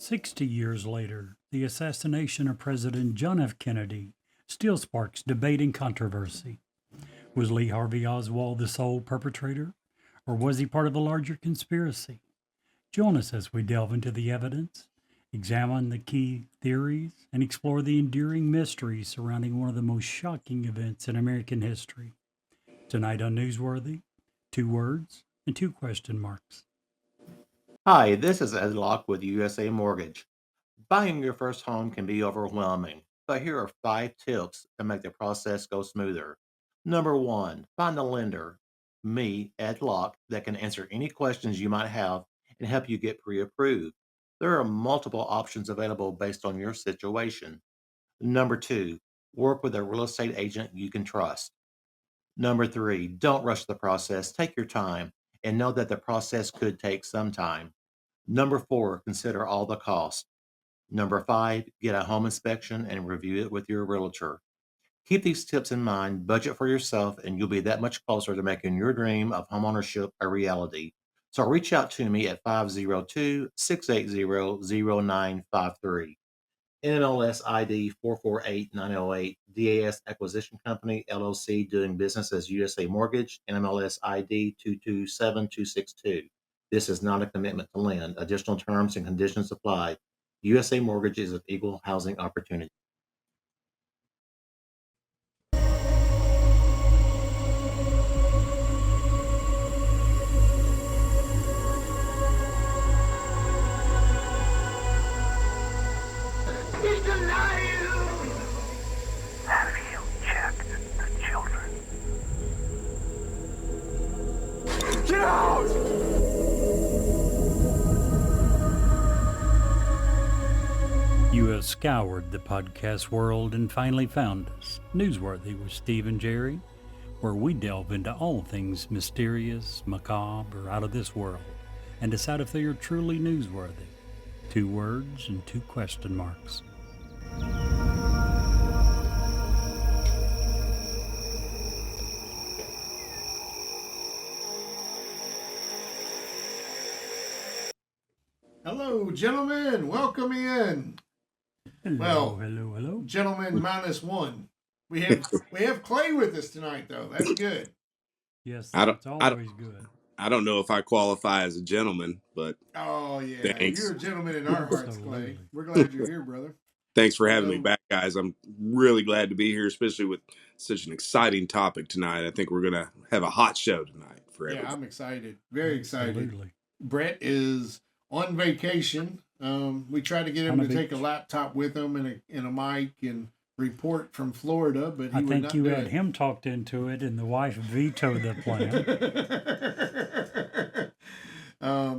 60 years later, the assassination of President John F. Kennedy still sparks debate and controversy. Was Lee Harvey Oswald the sole perpetrator, or was he part of a larger conspiracy? Join us as we delve into the evidence, examine the key theories, and explore the enduring mysteries surrounding one of the most shocking events in American history. Tonight on Newsworthy, 2 words and 2 question marks. Hi, this is Ed Locke with USA Mortgage. Buying your first home can be overwhelming, but here are 5 tips to make the process go smoother. Number one, find a lender, me, Ed Locke, that can answer any questions you might have and help you get pre approved. There are multiple options available based on your situation. Number two, work with a real estate agent you can trust. Number three, don't rush the process. Take your time and know that the process could take some time. Number four, consider all the costs. Number five, get a home inspection and review it with your realtor. Keep these tips in mind, budget for yourself, and you'll be that much closer to making your dream of homeownership a reality. So reach out to me at 502-680-0953. NMLS ID 448908, DAS Acquisition Company, LLC, doing business as USA Mortgage, NMLS ID 227262. This is not a commitment to lend. Additional terms and conditions apply. USA Mortgage is an equal housing opportunity. It's alive! Have you checked the children? Get out! You have scoured the podcast world and finally found us, Newsworthy with Steve and Jerry, where we delve into all things mysterious, macabre, or out of this world, and decide if they are truly newsworthy. 2 words and 2 question marks. Hello, gentlemen. Welcome in. Hello, Well, hello. Gentlemen -1. We have Clay with us tonight, though. That's good. Yes, I don't, it's I don't, always good. I don't know if I qualify as a gentleman, but Oh yeah, thanks. you're a gentleman in our hearts, Clay. Absolutely. We're glad you're here, brother. Thanks for You having me know- back, guys. I'm really glad to be here, especially with such an exciting topic tonight. I think we're gonna have a hot show tonight for Yeah, everybody. I'm excited. Very excited. Absolutely. Brett is on vacation. We tried to get him On to a take a beach. laptop with him and a mic and report from Florida, but he I would think not you do had it. him talked into it, and the wife vetoed the plan.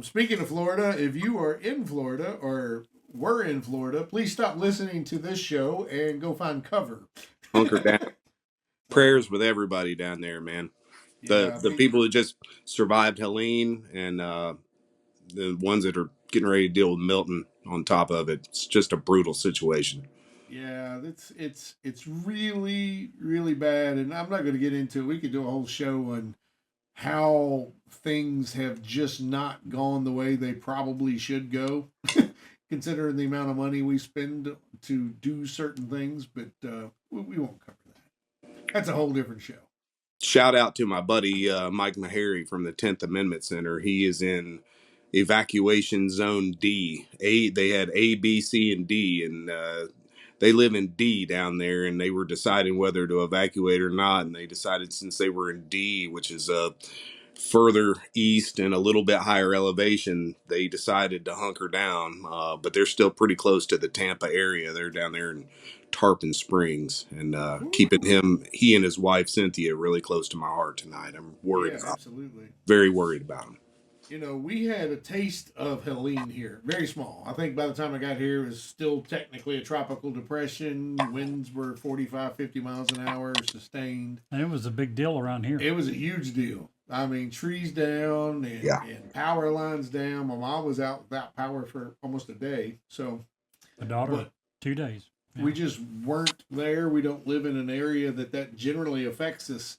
Speaking of Florida, if you are in Florida or were in Florida, please stop listening to this show and go find cover. Hunker down. Prayers with everybody down there, man. The people who just survived Helene and the ones that are getting ready to deal with Milton on top of it. It's just a brutal situation. Yeah, it's really really bad, and I'm not going to get into it. We could do a whole show on how things have just not gone the way they probably should go, considering the amount of money we spend to do certain things. But we won't cover that. That's a whole different show. Shout out to my buddy Mike Meharry from the 10th Amendment Center. He is in evacuation zone D. They had A, B, C, and D, and they live in D down there, and they were deciding whether to evacuate or not. And they decided, since they were in D, which is further east and a little bit higher elevation, they decided to hunker down. But they're still pretty close to the Tampa area. They're down there in Tarpon Springs, and keeping he and his wife Cynthia really close to my heart tonight. I'm worried Yeah, about, absolutely. very worried about them. You know, we had a taste of Helene here, very small. I think by the time I got here, it was still technically a tropical depression. Winds were 45, 50 miles an hour, sustained. And it was a big deal around here. It was a huge deal. I mean, trees down and power lines down. My mom was out without power for almost a day. So, A daughter, 2 days. Yeah. We just weren't there. We don't live in an area that generally affects us.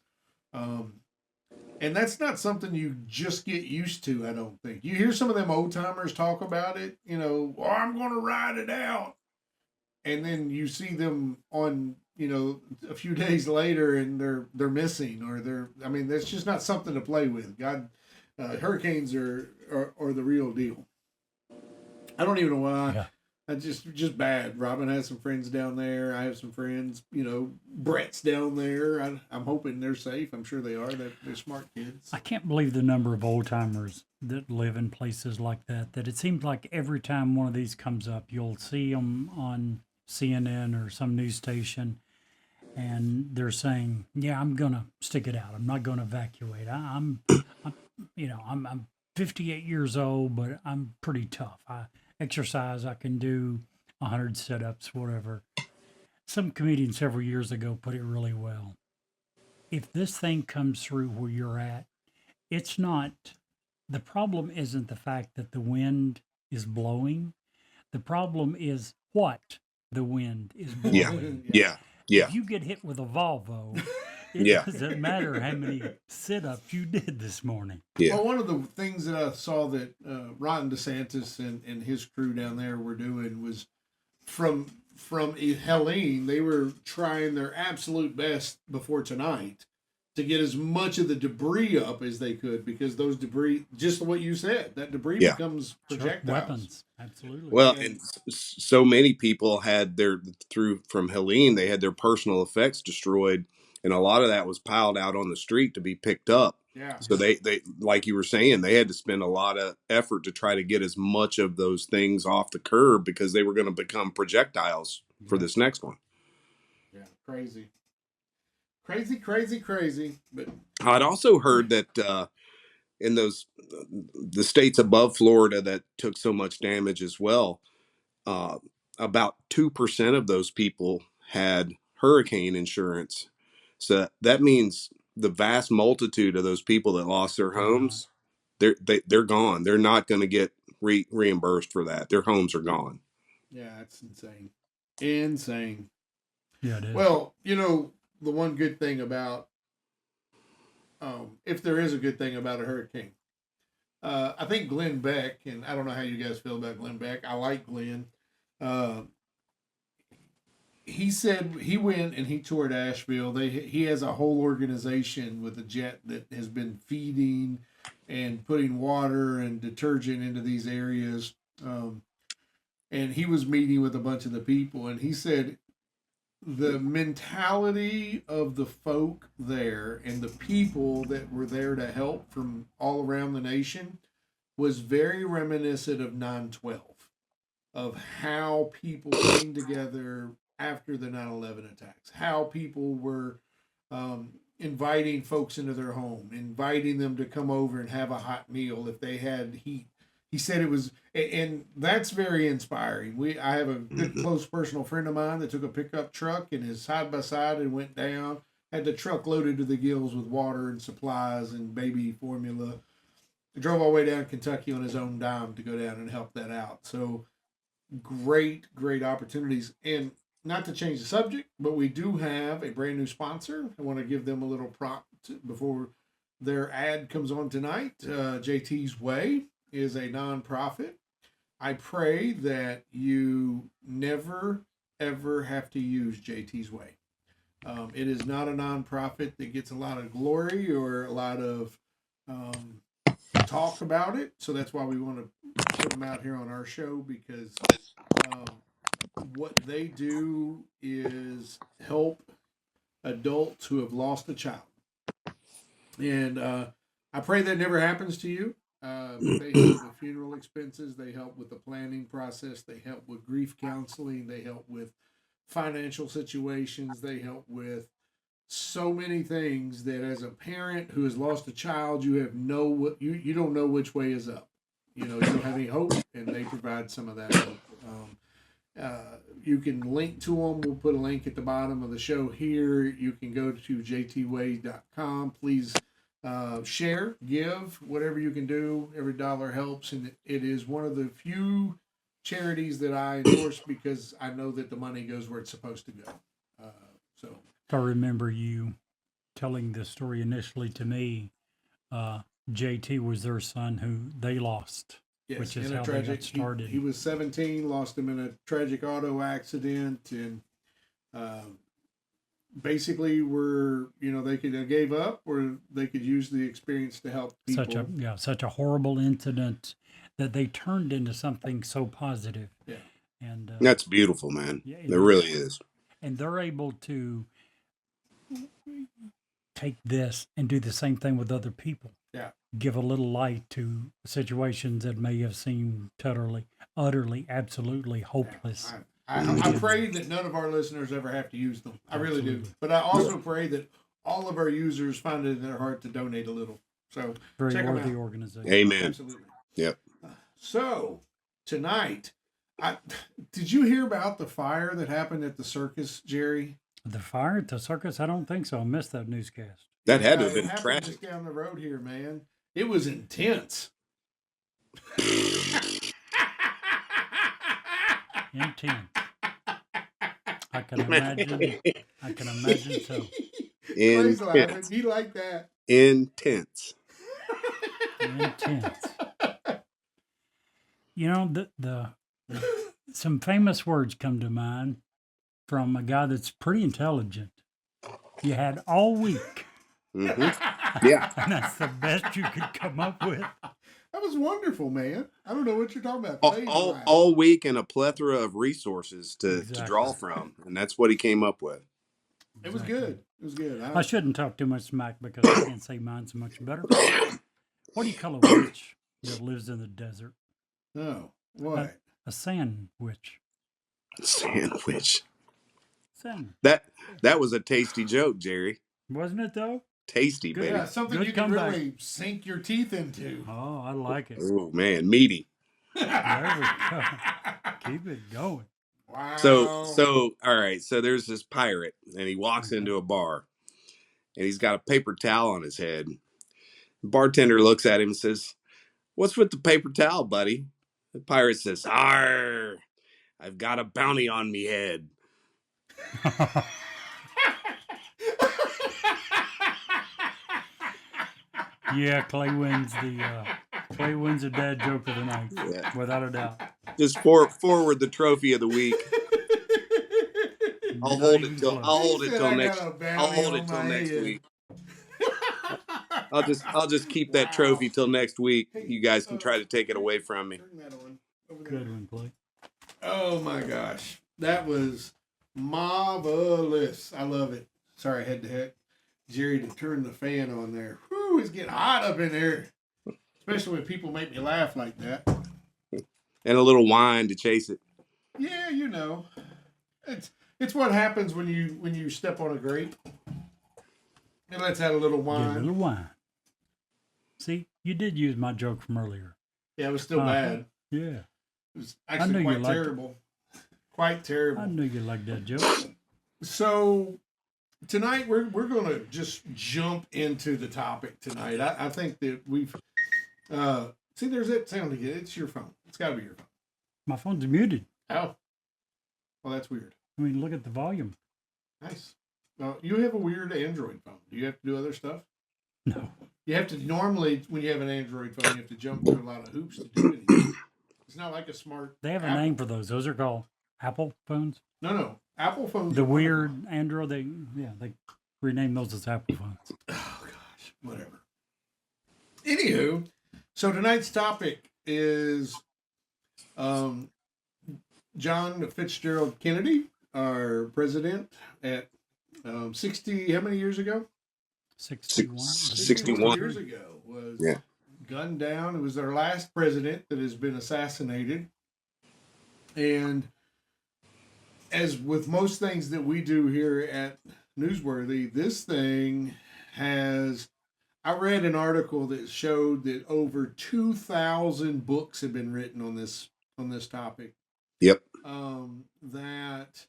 And that's not something you just get used to, I don't think. You hear some of them old timers talk about it, oh, I'm going to ride it out. And then you see them on, a few days later and they're missing or I mean, that's just not something to play with. God, hurricanes are the real deal. I don't even know why. Yeah. That's just bad. Robin has some friends down there. I have some friends. Brett's down there. I'm hoping they're safe. I'm sure they are. They're smart kids. I can't believe the number of old timers that live in places like that. That it seems like every time one of these comes up, you'll see them on CNN or some news station, and they're saying, "Yeah, I'm gonna stick it out. I'm not gonna evacuate. I'm 58 years old, but I'm pretty tough. I exercise. I can do 100 sit-ups, whatever." Some comedian several years ago put it really well. If this thing comes through where you're at, it's not, the problem isn't the fact that the wind is blowing. The problem is what the wind is Yeah. blowing. Yeah. Yeah. If you get hit with a Volvo, it Yeah. doesn't matter how many sit-ups you did this morning. Yeah. Well, one of the things that I saw that Ron DeSantis and his crew down there were doing was from Helene, they were trying their absolute best before tonight to get as much of the debris up as they could, because those debris, just what you said, that debris Yeah. becomes Sure, projectiles. weapons, absolutely. Well, And- and so many people had from Helene, they had their personal effects destroyed, and a lot of that was piled out on the street to be picked up. Yeah. So they like you were saying, they had to spend a lot of effort to try to get as much of those things off the curb because they were going to become projectiles for this next one. Yeah, crazy. Crazy. But I'd also heard that in the states above Florida that took so much damage as well, uh, about 2% of those people had hurricane insurance. So that means the vast multitude of those people that lost their homes, they're gone. They're not going to get reimbursed for that. Their homes are gone. yeah, it's insane. Insane. Yeah, it is. Well, the one good thing about, if there is a good thing about a hurricane, I think Glenn Beck, and I don't know how you guys feel about Glenn Beck. I like Glenn. He said he went and he toured Asheville. He has a whole organization with a jet that has been feeding and putting water and detergent into these areas. And he was meeting with a bunch of the people, and he said the mentality of the folk there and the people that were there to help from all around the nation was very reminiscent of 9/12, of how people came together after the 9/11 attacks, how people were inviting folks into their home, inviting them to come over and have a hot meal if they had heat. He said it was, and that's very inspiring. I have a good close personal friend of mine that took a pickup truck and his side by side and went down, had the truck loaded to the gills with water and supplies and baby formula. Drove all the way down to Kentucky on his own dime to go down and help that out. So great opportunities. And not to change the subject, but we do have a brand new sponsor. I want to give them a little prompt before their ad comes on tonight. JT's Way is a nonprofit. I pray that you never, ever have to use JT's Way. It is not a nonprofit that gets a lot of glory or a lot of talk about it. So that's why we want to put them out here on our show, because what they do is help adults who have lost a child. And I pray that never happens to you. They help with funeral expenses. They help with the planning process. They help with grief counseling. They help with financial situations. They help with so many things that, as a parent who has lost a child, you don't know which way is up. You don't have any hope, and they provide some of that hope. You can link to them. We'll put a link at the bottom of the show here. You can go to jtway.com. Please share, give, whatever you can do. Every dollar helps, and it is one of the few charities that I endorse because I know that the money goes where it's supposed to go. So I remember you telling this story initially to me JT was their son who they lost, Yes, which is in a how they tragic. got started. He was 17, lost him in a tragic auto accident, and basically they could gave up, or they could use the experience to help people. Such a horrible incident that they turned into something so positive. Yeah. And That's beautiful, man. yeah, It really is. And they're able to take this and do the same thing with other people. Yeah. Give a little light to situations that may have seemed utterly, absolutely hopeless. I pray that none of our listeners ever have to use them. I really do. But I also pray that all of our users find it in their heart to donate a little. So Very check them worthy out. organization. Amen. Absolutely. Yep. So tonight, did you hear about the fire that happened at the circus, Jerry? The fire at the circus? I don't think so. I missed that newscast. That had to have It been happened tragic. just down the road here, man. It was intense. Intense. I can imagine. I can imagine so. Clay's laughing. Intense. He liked that. Intense. Intense. You know, the some famous words come to mind from a guy that's pretty intelligent. You had all week. Mm-hmm. Yeah. And that's the best you could come up with. That was wonderful, man. I don't know what you're talking about. Clay's laughing. All week and a plethora of resources to Exactly. draw from. And that's what he came up with. It was good. It was good. I shouldn't talk too much smack because I can't say mine's much better. What do you call a witch that lives in the desert? No. What? A sand witch. Sandwich. Sand. That was a tasty joke, Jerry. Wasn't it though? Tasty, Good. baby. Yeah, something Good you can comeback. really sink your teeth into. Oh, I like it. Oh man, meaty. There we go. Keep it going. Wow. So all right. So there's this pirate, and he walks into a bar, and he's got a paper towel on his head. The bartender looks at him and says, "What's with the paper towel, buddy?" The pirate says, "Arr, I've got a bounty on me head." Yeah, Clay wins the dad joke of the night, Yeah. without a doubt. Just forward the trophy of the week. I'll hold it till next week. I'll just keep that trophy till next week. You guys can try to take it away from me. Turn that on. Over there. Good one, Clay. Oh my gosh. That was marvelous. I love it. Sorry, I had to hit Jerry to turn the fan on there. Whew, it's getting hot up in here. Especially when people make me laugh like that. And a little wine to chase it. Yeah, you know. It's what happens when you step on a grape. And let's add a little Get a wine. little wine. See, you did use my joke from earlier. Yeah, it was still bad. Yeah, It was knew actually you quite liked it. terrible. Quite terrible. I knew you liked that joke. So tonight we're going to just jump into the topic tonight. I think that we've see there's that sound again. It's your phone. It's got to be your phone. My phone's muted. Oh, well that's weird. I mean, look at the volume. Nice. Well, you have a weird Android phone. Do you have to do other stuff? No. You have to normally when you have an Android phone, you have to jump through a lot of hoops to do anything. It's not like a smart. They have a Apple. name for those. Those are called Apple phones. No. Apple phones. The are weird Android, they rename those as Apple phones. Oh gosh, whatever. Anywho, so tonight's topic is John Fitzgerald Kennedy, our president, at 60. How many years ago? 61. 61. years ago was Yeah. gunned down. It was our last president that has been assassinated, and as with most things that we do here at Newsworthy, this thing has. I read an article that showed that over 2,000 books have been written on this topic. Yep. That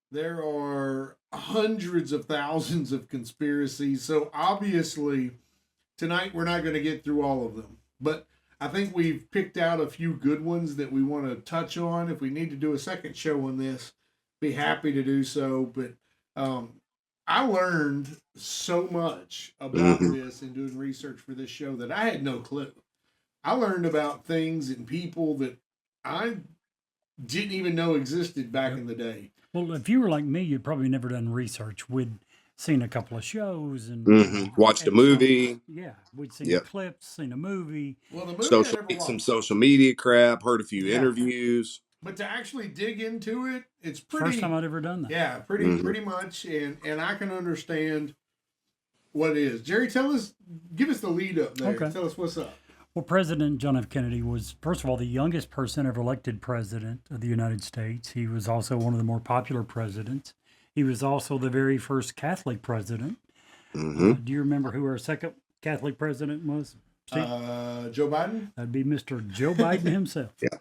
there are hundreds of thousands of conspiracies. So obviously, tonight we're not going to get through all of them, but I think we've picked out a few good ones that we want to touch on. If we need to do a second show on this, be happy to do so. But I learned so much about Hmm. this in doing research for this show that I had no clue. I learned about things and people that I didn't even know existed back Yep. in the day. Well, if you were like me, you'd probably never done research. We'd seen a couple of shows Watched a and some, movie. yeah, we'd seen Yep. clips, seen a movie. Well, the movie I never Some watched. social media crap. Heard a few Yeah, interviews. but to actually dig into it, it's First time pretty. I'd ever done that. Yeah, Hmm. pretty much, and I can understand what it is. Jerry, give us the lead up there. Okay. Tell us what's up. Well, President John F. Kennedy was, first of all, the youngest person ever elected president of the United States. He was also one of the more popular presidents. He was also the very first Catholic president. Hmm. Do you remember who our second Catholic president was? Steve? Joe Biden. That'd be Mr. Joe Biden himself. Yeah.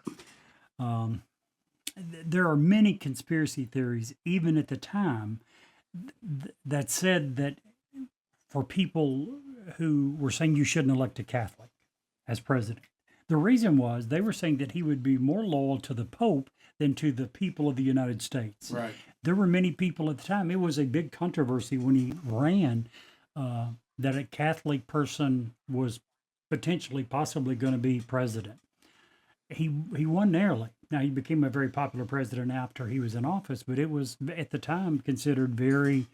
Um, there are many conspiracy theories, even at the time, that said that for people who were saying you shouldn't elect a Catholic as president. The reason was they were saying that he would be more loyal to the Pope than to the people of the United States. Right. There were many people at the time. It was a big controversy when he ran that a Catholic person was potentially, possibly going to be president. He won narrowly. Now he became a very popular president after he was in office, but it was at the time considered very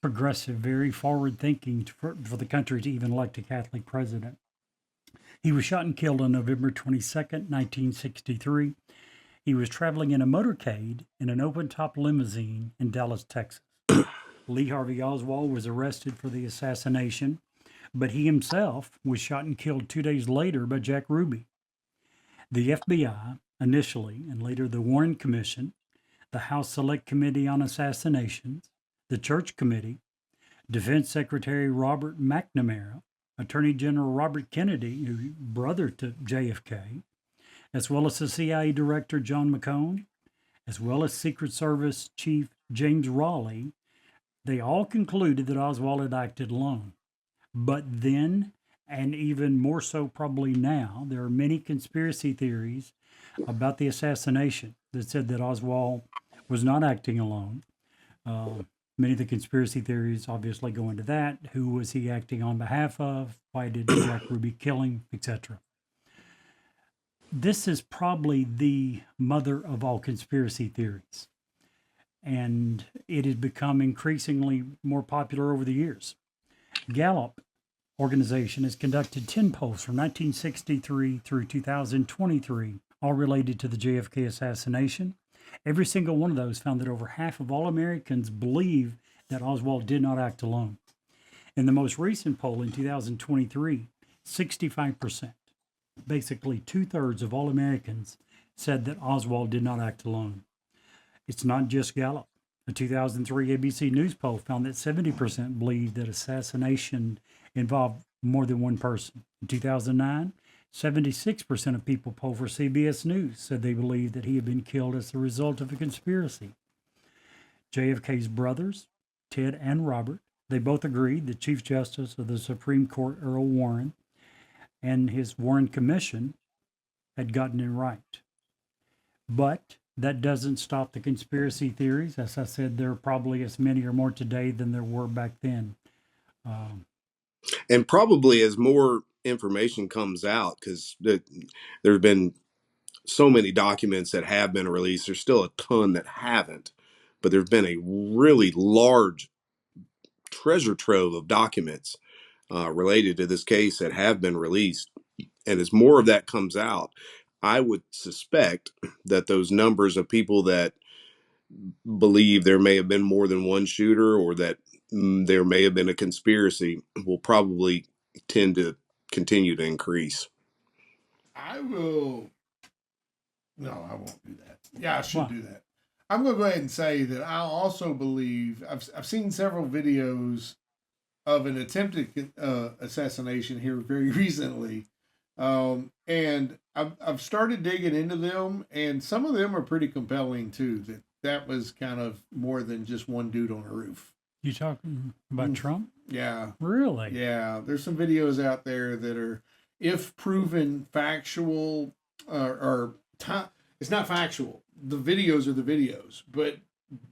progressive, very forward thinking for the country to even elect a Catholic president. He was shot and killed on November 22nd, 1963. He was traveling in a motorcade in an open top limousine in Dallas, Texas. Lee Harvey Oswald was arrested for the assassination, but he himself was shot and killed 2 days later by Jack Ruby. The FBI initially, and later the Warren Commission, the House Select Committee on Assassinations, the Church Committee, Defense Secretary Robert McNamara, Attorney General Robert Kennedy, who brother to JFK, as well as the CIA Director John McCone, as well as Secret Service Chief James Raleigh, they all concluded that Oswald had acted alone. But then, and even more so probably now, there are many conspiracy theories about the assassination that said that Oswald was not acting alone. Many of the conspiracy theories obviously go into that. Who was he acting on behalf of? Why did Jack Ruby kill him, etc.? This is probably the mother of all conspiracy theories. And it has become increasingly more popular over the years. Gallup organization has conducted 10 polls from 1963 through 2023, all related to the JFK assassination. Every single one of those found that over half of all Americans believe that Oswald did not act alone. In the most recent poll in 2023, 65%, basically 2/3 of all Americans, said that Oswald did not act alone. It's not just Gallup. A 2003 ABC News poll found that 70% believed that assassination involved more than one person. In 2009, 76% of people polled for CBS News said they believed that he had been killed as a result of a conspiracy. JFK's brothers, Ted and Robert, they both agreed that Chief Justice of the Supreme Court, Earl Warren, and his Warren Commission had gotten it right. But that doesn't stop the conspiracy theories. As I said, there are probably as many or more today than there were back then. And probably as more information comes out, because there have been so many documents that have been released. There's still a ton that haven't, but there's been a really large treasure trove of documents related to this case that have been released. And as more of that comes out, I would suspect that those numbers of people that believe there may have been more than one shooter, or that there may have been a conspiracy, will probably tend to continue to increase. I will. No, I won't do that. Yeah, I should Why? do that. I'm going to go ahead and say that I also believe I've seen several videos of an attempted assassination here very recently, and I've started digging into them, and some of them are pretty compelling too. That was kind of more than just one dude on a roof. You talking about Trump? Yeah, Really? yeah. There's some videos out there that are, if proven factual, it's not factual. The videos are the videos, but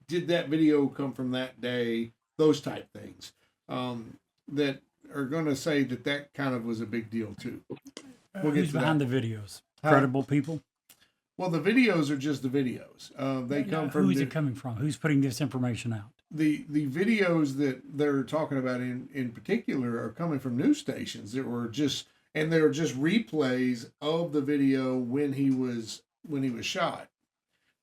did that video come from that day? Those type things that are going to say that kind of was a big deal too. We'll get Who's to behind that. the videos? Huh? Credible people? Well, the videos are just the videos. They come from who's it coming from? Who's putting this information out? the videos that they're talking about in particular are coming from news stations that were just, and they're just replays of the video when he was shot.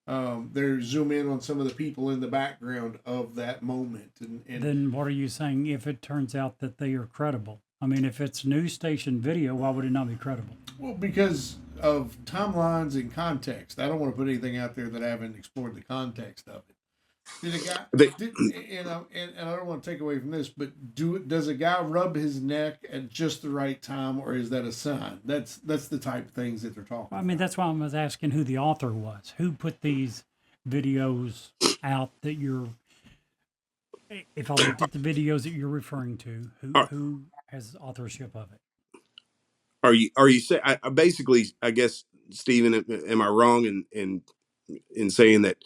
They zoom in on some of the people in the background of that moment, and Then what are you saying if it turns out that they are credible? I mean, if it's news station video, why would it not be credible? well, because of timelines and context. I don't want to put anything out there that I haven't explored the context of it. Did a guy? They- And I don't want to take away from this, but does a guy rub his neck at just the right time, or is that a sign? That's the type of things that they're talking. I mean, that's why I was asking who the author was. Who put these videos out that you're. If I looked at the videos that you're referring to, who has authorship of it? Are you saying? I basically, I guess, Stephen, am I wrong in saying that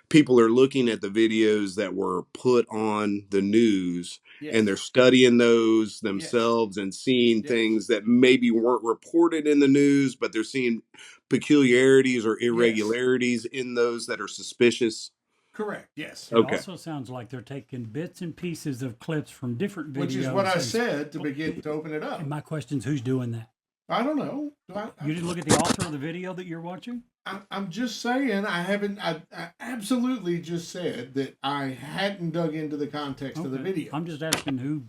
people are looking at the videos that were put on the news Yes. and they're studying those themselves Yes. and seeing Yes. things that maybe weren't reported in the news, but they're seeing peculiarities or irregularities in those that are suspicious? Correct. Yes. It Okay. also sounds like they're taking bits and pieces of clips from different videos. Which is what I and- said to begin to open it up. And my question is, who's doing that? I don't know. You didn't look at the author of the video that you're watching? I'm just saying I haven't. I absolutely just said that I hadn't dug into the context of the Okay. video. I'm just asking who.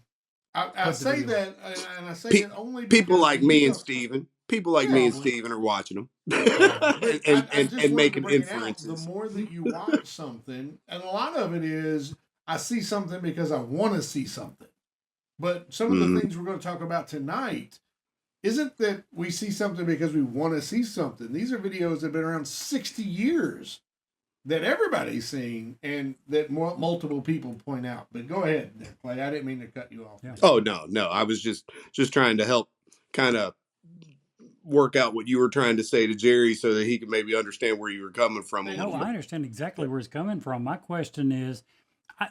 I put the say video. that, and I say that only People because like you me and know- Stephen. People like me and Yeah. Stephen are watching them I just and wanted to making bring it out. inferences. The more that you watch something, and a lot of it is I see something because I want to see something. But some of the things we're going to talk about tonight isn't that we see something because we want to see something. These are videos that have been around 60 years that everybody's seen and that multiple people point out. But go ahead, Clay. I didn't mean to cut you off. Yeah. Oh no, I was just trying to help kind of work out what you were trying to say to Jerry so that he could maybe understand where you were coming from a No, little I bit. understand exactly where it's coming from. My question is,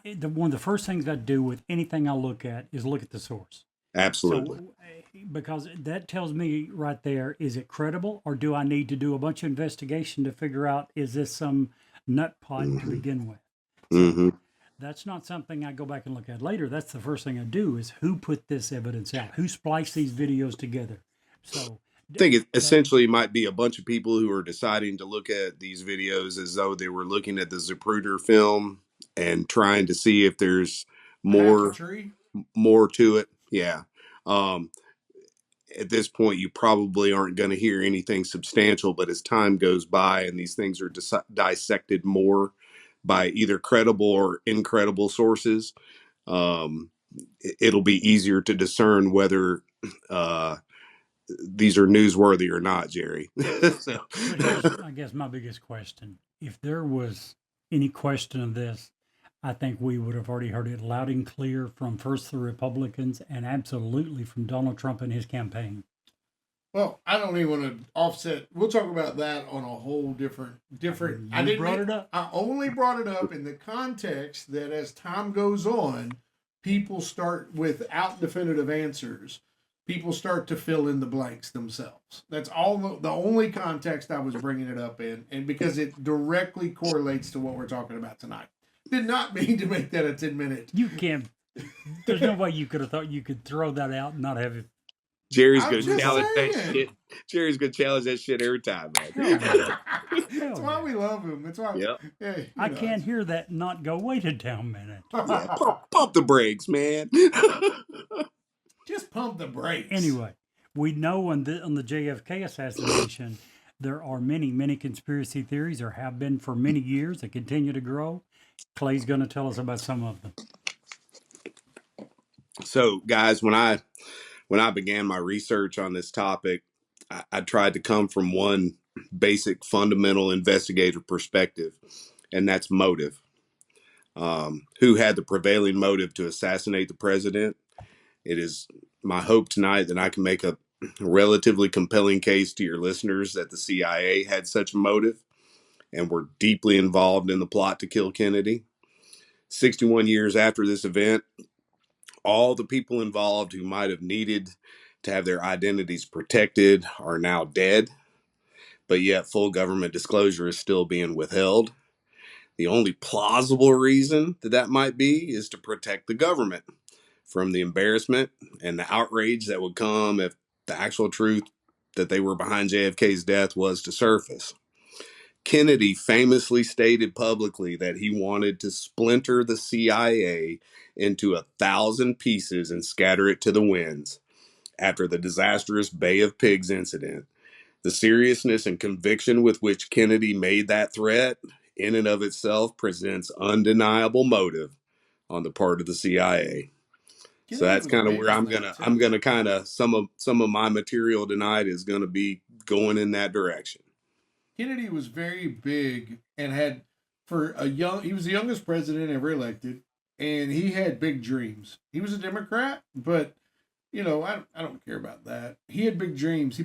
one of the first things I do with anything I look at is look at the source. Absolutely. So, because that tells me right there, is it credible, or do I need to do a bunch of investigation to figure out, is this some nut pot to begin with? hmm That's not something I go back and look at later. That's the first thing I do is who put this evidence out? Who spliced these videos together? So I think it essentially might be a bunch of people who are deciding to look at these videos as though they were looking at the Zapruder film and trying to see if there's more to it. Yeah. At this point, you probably aren't going to hear anything substantial, but as time goes by and these things are dissected more by either credible or incredible sources, it'll be easier to discern whether these are newsworthy or not, Jerry. So. But here's, I guess, my biggest question. If there was any question of this, I think we would have already heard it loud and clear from first the Republicans and absolutely from Donald Trump and his campaign. Well, I don't even want to offset. We'll talk about that on a whole different. You brought it up. I only brought it up in the context that as time goes on, people start without definitive answers. People start to fill in the blanks themselves. That's all the only context I was bringing it up in, and because it directly correlates to what we're talking about tonight. Did not mean to make that a 10-minute. You can't. There's no way you could have thought you could throw that out and not have it. Jerry's I'm gonna just challenge that saying. shit. Jerry's gonna challenge that shit every time, man. That's why we love him. That's why. Yep. Hey, I can't hear that and not go, wait a damn minute. Yeah, pump the brakes, man. Just pump the brakes. Anyway, we know on the JFK assassination, there are many, many conspiracy theories, or have been for many years, that continue to grow. Clay's going to tell us about some of them. So, guys, when I began my research on this topic, I tried to come from one basic, fundamental investigative perspective, and that's motive. Who had the prevailing motive to assassinate the president? It is my hope tonight that I can make a relatively compelling case to your listeners that the CIA had such a motive, and were deeply involved in the plot to kill Kennedy. 61 years after this event, all the people involved who might have needed to have their identities protected are now dead, but yet full government disclosure is still being withheld. The only plausible reason that might be is to protect the government from the embarrassment and the outrage that would come if the actual truth that they were behind JFK's death was to surface. Kennedy famously stated publicly that he wanted to splinter the CIA into 1,000 pieces and scatter it to the winds after the disastrous Bay of Pigs incident. The seriousness and conviction with which Kennedy made that threat in and of itself presents undeniable motive on the part of the CIA. So Kennedy that's was kind of big where on I'm that gonna too. kind of some of my material tonight is gonna be going in that direction. Kennedy was very big and had he was the youngest president ever elected, and he had big dreams. He was a Democrat, but I don't care about that. He had big dreams. He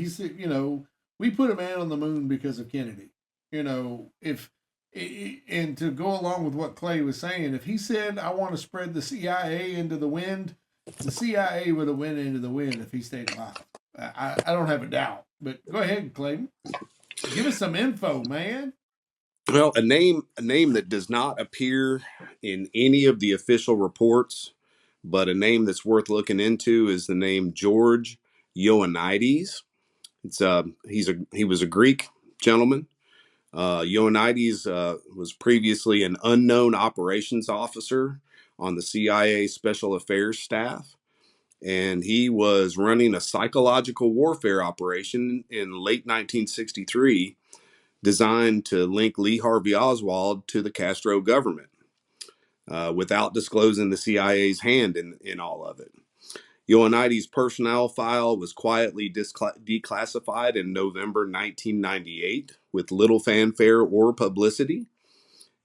said, we put a man on the moon because of Kennedy. If and to go along with what Clay was saying, if he said, I want to spread the CIA into the wind, the CIA would have went into the wind if he stayed alive. I don't have a doubt. But go ahead, Clay. Give us some info, man. Well, a name that does not appear in any of the official reports, but a name that's worth looking into is the name George Ioannidis. He was a Greek gentleman. Ioannidis was previously an unknown operations officer on the CIA Special Affairs staff, and he was running a psychological warfare operation in late 1963 designed to link Lee Harvey Oswald to the Castro government without disclosing the CIA's hand in all of it. Ioannidis' personnel file was quietly declassified in November 1998 with little fanfare or publicity,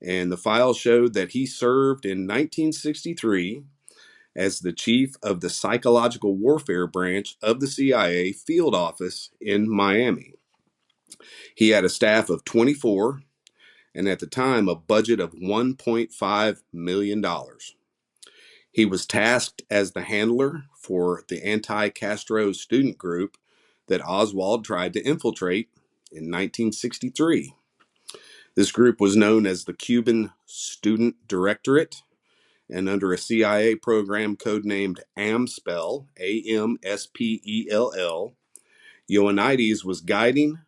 and the file showed that he served in 1963 as the chief of the psychological warfare branch of the CIA field office in Miami. He had a staff of 24 and at the time a budget of $1.5 million. He was tasked as the handler for the anti-Castro student group that Oswald tried to infiltrate in 1963. This group was known as the Cuban Student Directorate, and under a CIA program codenamed AMSPEL, AMSPELL, Ioannidis was guiding,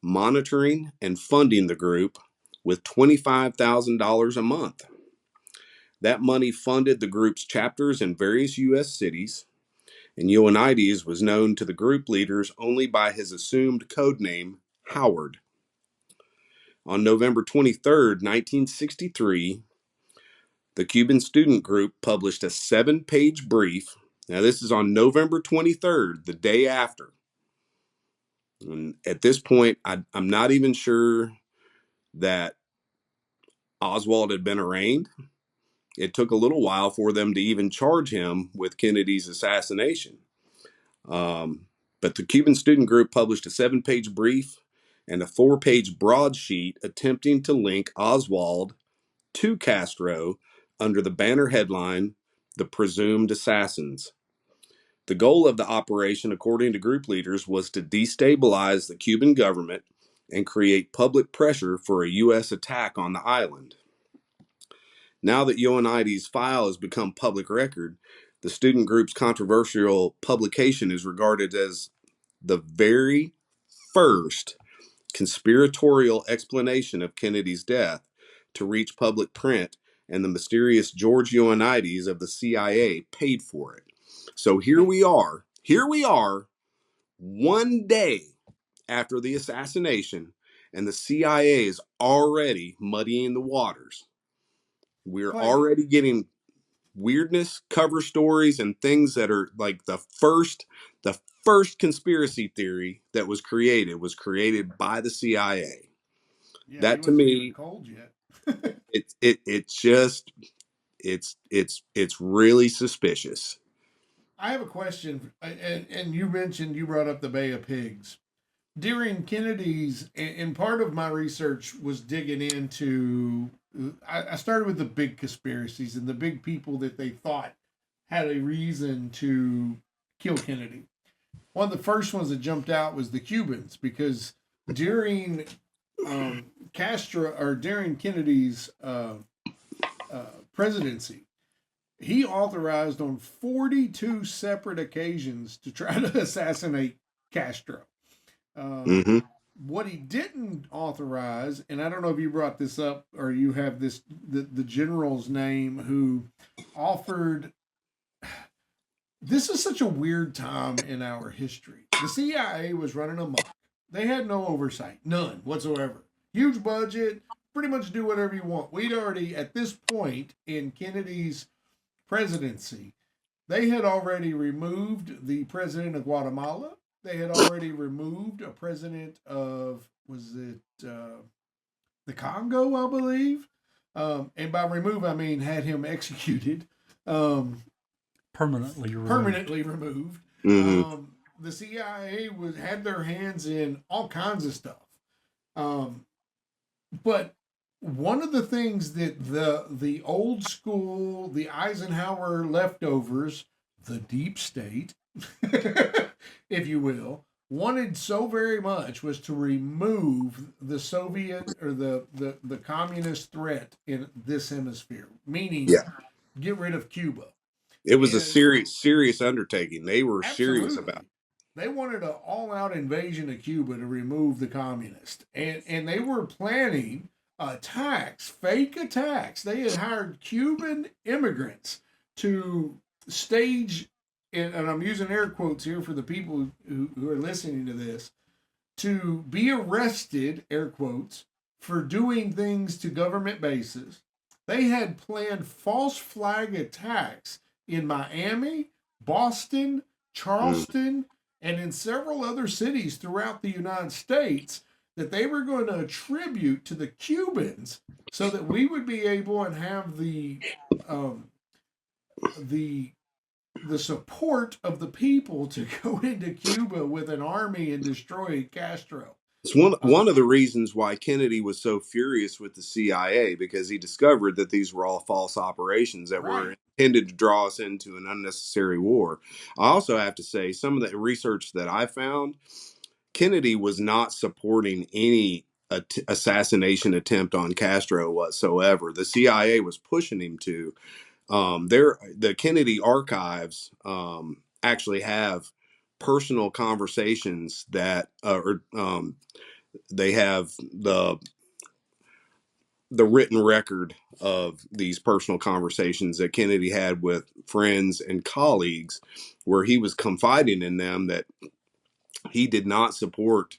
monitoring, and funding the group with $25,000 a month. That money funded the group's chapters in various U.S. cities, and Ioannidis was known to the group leaders only by his assumed code name, Howard. On November 23rd, 1963, the Cuban student group published a 7-page brief. Now, this is on November 23rd, the day after. And at this point, I'm not even sure that Oswald had been arraigned. It took a little while for them to even charge him with Kennedy's assassination. But the Cuban student group published a 7-page brief and a 4-page broadsheet attempting to link Oswald to Castro under the banner headline, The Presumed Assassins. The goal of the operation, according to group leaders, was to destabilize the Cuban government and create public pressure for a U.S. attack on the island. Now that Ioannidis' file has become public record, the student group's controversial publication is regarded as the very first conspiratorial explanation of Kennedy's death to reach public print, and the mysterious George Ioannidis of the CIA paid for it. So here we are, one day after the assassination, and the CIA is already muddying the waters. We're Clay, already getting weirdness, cover stories, and things that are like the first conspiracy theory that was created by the CIA. yeah, he That to wasn't even me, cold yet. it's just it's really suspicious. I have a question, and you brought up the Bay of Pigs. during Kennedy's, and part of my research was digging into. I started with the big conspiracies and the big people that they thought had a reason to kill Kennedy. One of the first ones that jumped out was the Cubans, because during Castro, or during Kennedy's presidency, he authorized on 42 separate occasions to try to assassinate Castro. Mm-hmm. What he didn't authorize, and I don't know if you brought this up or you have this, the general's name who offered. This is such a weird time in our history. The CIA was running amok. They had no oversight, none whatsoever. Huge budget, pretty much do whatever you want. We'd already, at this point in Kennedy's presidency, they had already removed the president of Guatemala. They had already removed a president of, was it the Congo, I believe? And by remove, I mean had him executed. Permanently removed. Permanently removed. Mm-hmm. The CIA had their hands in all kinds of stuff. But one of the things that the old school, the Eisenhower leftovers, the deep state, if you will, wanted so very much was to remove the Soviet or the communist threat in this hemisphere, meaning get rid of Cuba. It was a serious undertaking. They were serious about it. They wanted an all-out invasion of Cuba to remove the communists, and they were planning attacks, fake attacks. They had hired Cuban immigrants to stage, and I'm using air quotes here for the people who are listening to this, to be arrested, air quotes, for doing things to government bases. They had planned false flag attacks in Miami, Boston, Charleston, and in several other cities throughout the United States that they were going to attribute to the Cubans, so that we would be able and have the support of the people to go into Cuba with an army and destroy Castro. It's one of the reasons why Kennedy was so furious with the CIA, because he discovered that these were all false operations that were intended to draw us into an unnecessary war. I also have to say, some of the research that I found, Kennedy was not supporting any assassination attempt on Castro whatsoever. The CIA was pushing him to. The Kennedy archives actually have personal conversations that they have the written record of these personal conversations that Kennedy had with friends and colleagues, where he was confiding in them that he did not support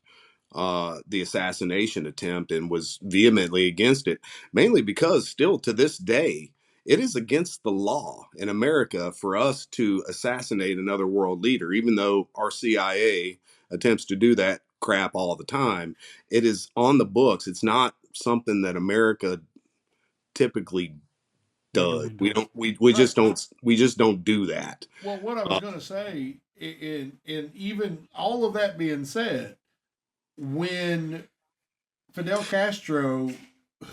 the assassination attempt and was vehemently against it, mainly because still to this day, it is against the law in America for us to assassinate another world leader. Even though our CIA attempts to do that crap all the time, it is on the books. It's not something that America typically does. We just don't do that. Well, what I was going to say, in even all of that being said, when Fidel Castro,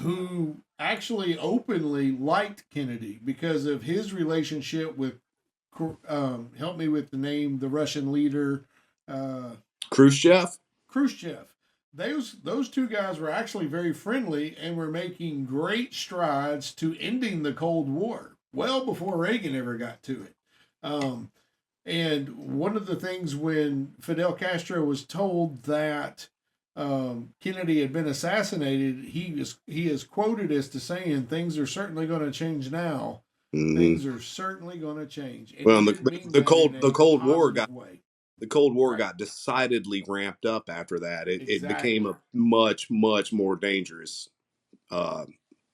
who actually openly liked Kennedy because of his relationship with, help me with the name, the Russian leader, Khrushchev. Those two guys were actually very friendly and were making great strides to ending the Cold War well before Reagan ever got to it. And one of the things, when Fidel Castro was told that Kennedy had been assassinated, he is quoted as to saying, "Things are certainly going to change now. Mm-hmm. Things are certainly going to change." And well, the Cold War got decidedly ramped up after that. It became a much more dangerous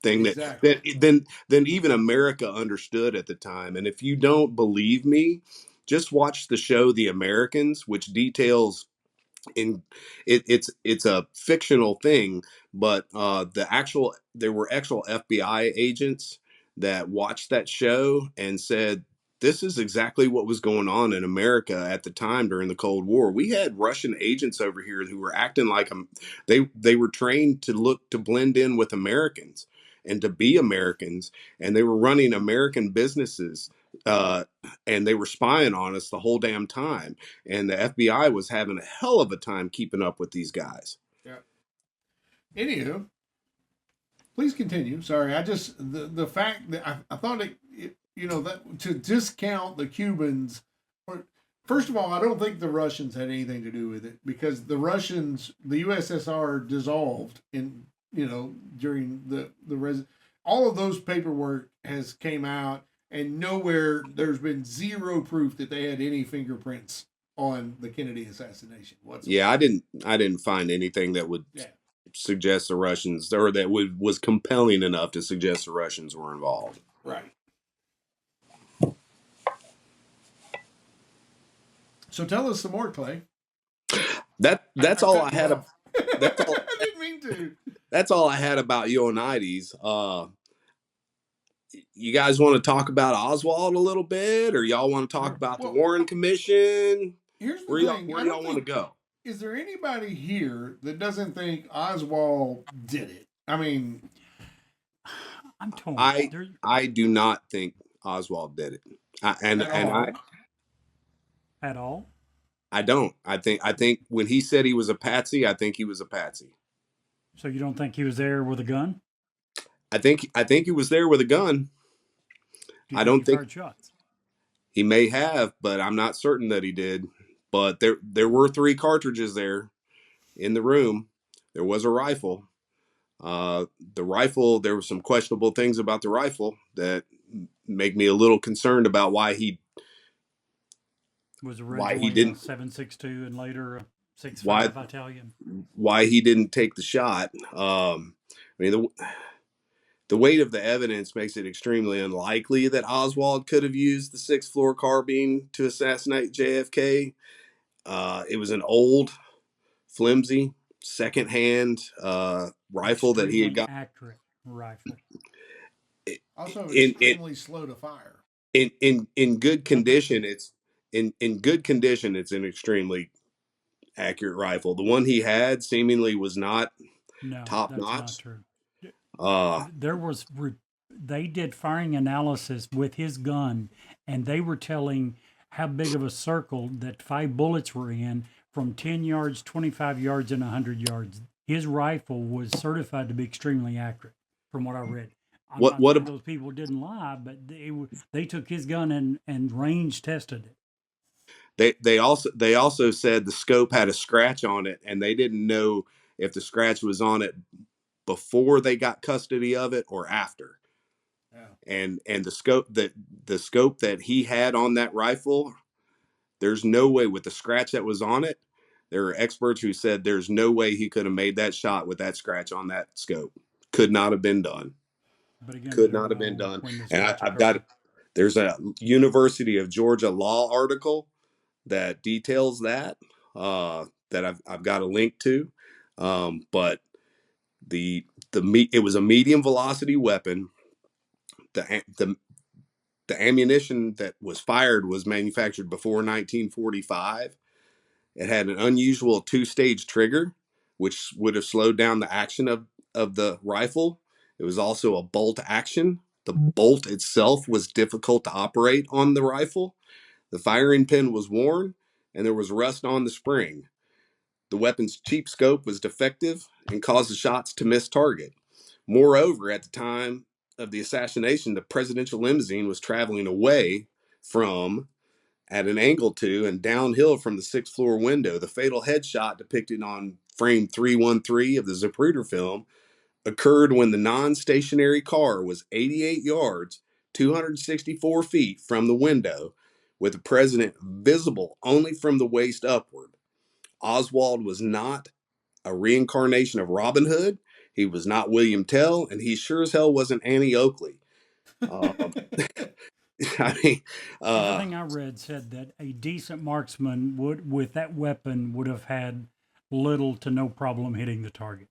thing than even America understood at the time. And if you don't believe me, just watch the show The Americans, which details it's a fictional thing, but there were actual FBI agents that watched that show and said this is exactly what was going on in America at the time during the Cold War. We had Russian agents over here who were acting like they were trained to look to blend in with Americans and to be Americans, and they were running American businesses, uh, and they were spying on us the whole damn time. And the FBI was having a hell of a time keeping up with these guys. Yeah. Anywho, please continue. Sorry, I just the fact that I thought it you know that to discount the Cubans. First of all, I don't think the Russians had anything to do with it because the USSR dissolved in during all of those paperwork has came out and nowhere there's been zero proof that they had any fingerprints on the Kennedy assassination whatsoever. Yeah, I didn't find anything that would suggest the Russians, or that was compelling enough to suggest the Russians were involved. Right. So tell us some more, Clay. That's all I had. That's all. I didn't mean to. That's all I had about Ioannidis. You guys want to talk about Oswald a little bit, or y'all want to talk about the Warren Commission? Here's the thing. Where y'all want to go? Is there anybody here that doesn't think Oswald did it? I mean, I'm torn. I do not think Oswald did it. At all? I don't. I think when he said he was a patsy, I think he was a patsy. So you don't think he was there with a gun? I think he was there with a gun. I don't think he fired shots. He may have, but I'm not certain that he did. But there were 3 cartridges there in the room. There was a rifle. The rifle, there were some questionable things about the rifle that make me a little concerned about why he was originally didn't 7.62 and later a 6.5 Italian. Why he didn't take the shot? I mean, the weight of the evidence makes it extremely unlikely that Oswald could have used the 6th floor carbine to assassinate JFK. It was an old, flimsy, secondhand rifle that he had got. Accurate rifle. Also extremely slow to fire. In good condition, it's in good condition. It's an extremely accurate rifle. The one he had seemingly was not top notch. Not true. They did firing analysis with his gun, and they were telling how big of a circle that 5 bullets were in from 10 yards, 25 yards, and 100 yards. His rifle was certified to be extremely accurate, from what I read. What those people didn't lie, but they took his gun and range tested it. They also said the scope had a scratch on it, and they didn't know if the scratch was on it before they got custody of it or after. Yeah. And the scope that he had on that rifle, there's no way with the scratch that was on it. There are experts who said there's no way he could have made that shot with that scratch on that scope. Could not have been done. But again, could not have been done. And there's a University of Georgia law article that details that I've got a link to. But it was a medium velocity weapon. The ammunition that was fired was manufactured before 1945. It had an unusual 2-stage trigger, which would have slowed down the action of the rifle. It was also a bolt action. The bolt itself was difficult to operate on the rifle. The firing pin was worn, and there was rust on the spring. The weapon's cheap scope was defective and caused the shots to miss target. Moreover, at the time of the assassination, the presidential limousine was traveling away from, at an angle to, and downhill from the 6th floor window. The fatal headshot depicted on frame 313 of the Zapruder film occurred when the non-stationary car was 88 yards, 264 feet from the window, with the president visible only from the waist upward. Oswald was not a reincarnation of Robin Hood. He was not William Tell, and he sure as hell wasn't Annie Oakley. I mean, everything I read said that a decent marksman with that weapon would have had little to no problem hitting the target.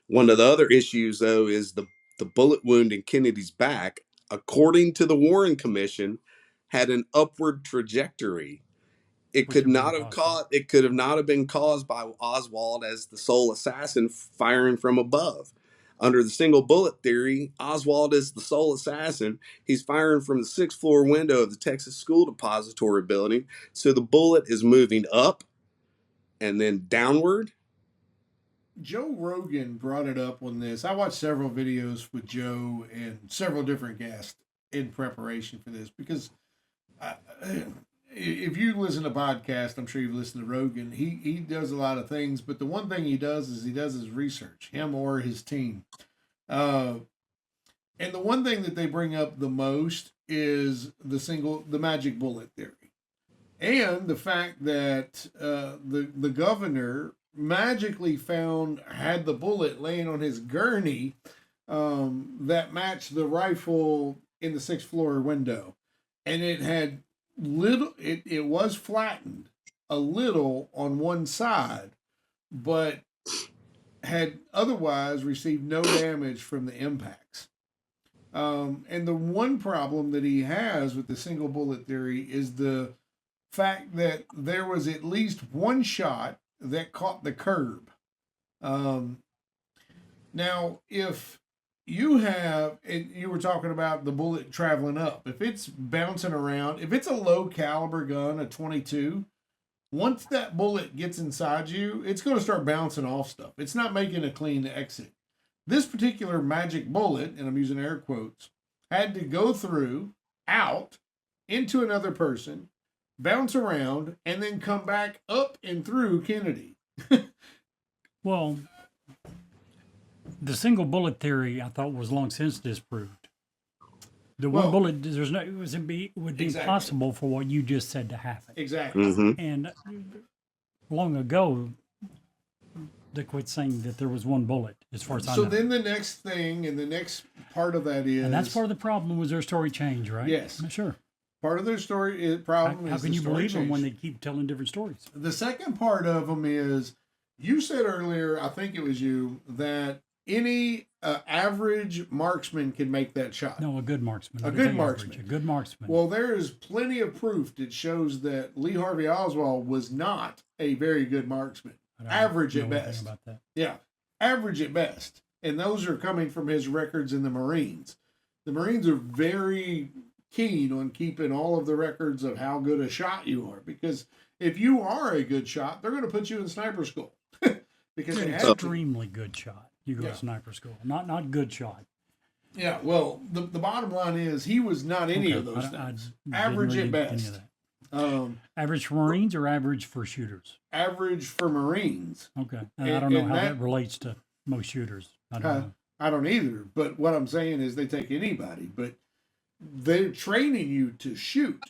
One of the other issues, though, is the bullet wound in Kennedy's back. According to the Warren Commission, had an upward trajectory. It Which could would be not have impossible. caused. It could have not have been caused by Oswald as the sole assassin firing from above. Under the single bullet theory, Oswald is the sole assassin. He's firing from the sixth floor window of the Texas School Depository building, so the bullet is moving up and then downward. Joe Rogan brought it up on this. I watched several videos with Joe and several different guests in preparation for this because if you listen to podcasts, I'm sure you've listened to Rogan. He does a lot of things, but the one thing he does is he does his research, him or his team. And the one thing that they bring up the most is the magic bullet theory, and the fact that the governor magically had the bullet laying on his gurney that matched the rifle in the sixth floor window, and it had it was flattened a little on one side, but had otherwise received no damage from the impacts. And the one problem that he has with the single bullet theory is the fact that there was at least one shot that caught the curb. Now, if you were talking about the bullet traveling up, if it's bouncing around, if it's a low caliber gun, a 22, once that bullet gets inside you, it's going to start bouncing off stuff. It's not making a clean exit. This particular magic bullet, and I'm using air quotes, had to go through, out, into another person, bounce around, and then come back up and through Kennedy. Well, the single bullet theory I thought was long since disproved. The one bullet, it would be impossible for what you just said to happen. Exactly. Mm-hmm. And long ago, they quit saying that there was one bullet, as far as I know. So then the next thing, and the next part of that is, and that's part of the problem, was their story change, right? Yes. Sure. Part of their problem is how can the you story believe them change. when they keep telling different stories? The second part of them is, you said earlier, I think it was you, that any average marksman can make that shot. No, a good marksman. A good marksman. A good marksman. Well, there is plenty of proof that shows that Lee Harvey Oswald was not a very good marksman. Average at best. About that. Yeah, average at best. And those are coming from his records in the Marines. The Marines are very keen on keeping all of the records of how good a shot you are, because if you are a good shot, they're going to put you in sniper school. Because You're they an have extremely good shot. You go to sniper school. Not good shot. Yeah, well, the bottom line is he was not any of those things. Average at best. Any of that. Average for Marines or average for shooters? Average for Marines. Okay. And I don't know how that relates to most shooters. I don't know. I don't either. But what I'm saying is they take anybody, but they're training you to shoot.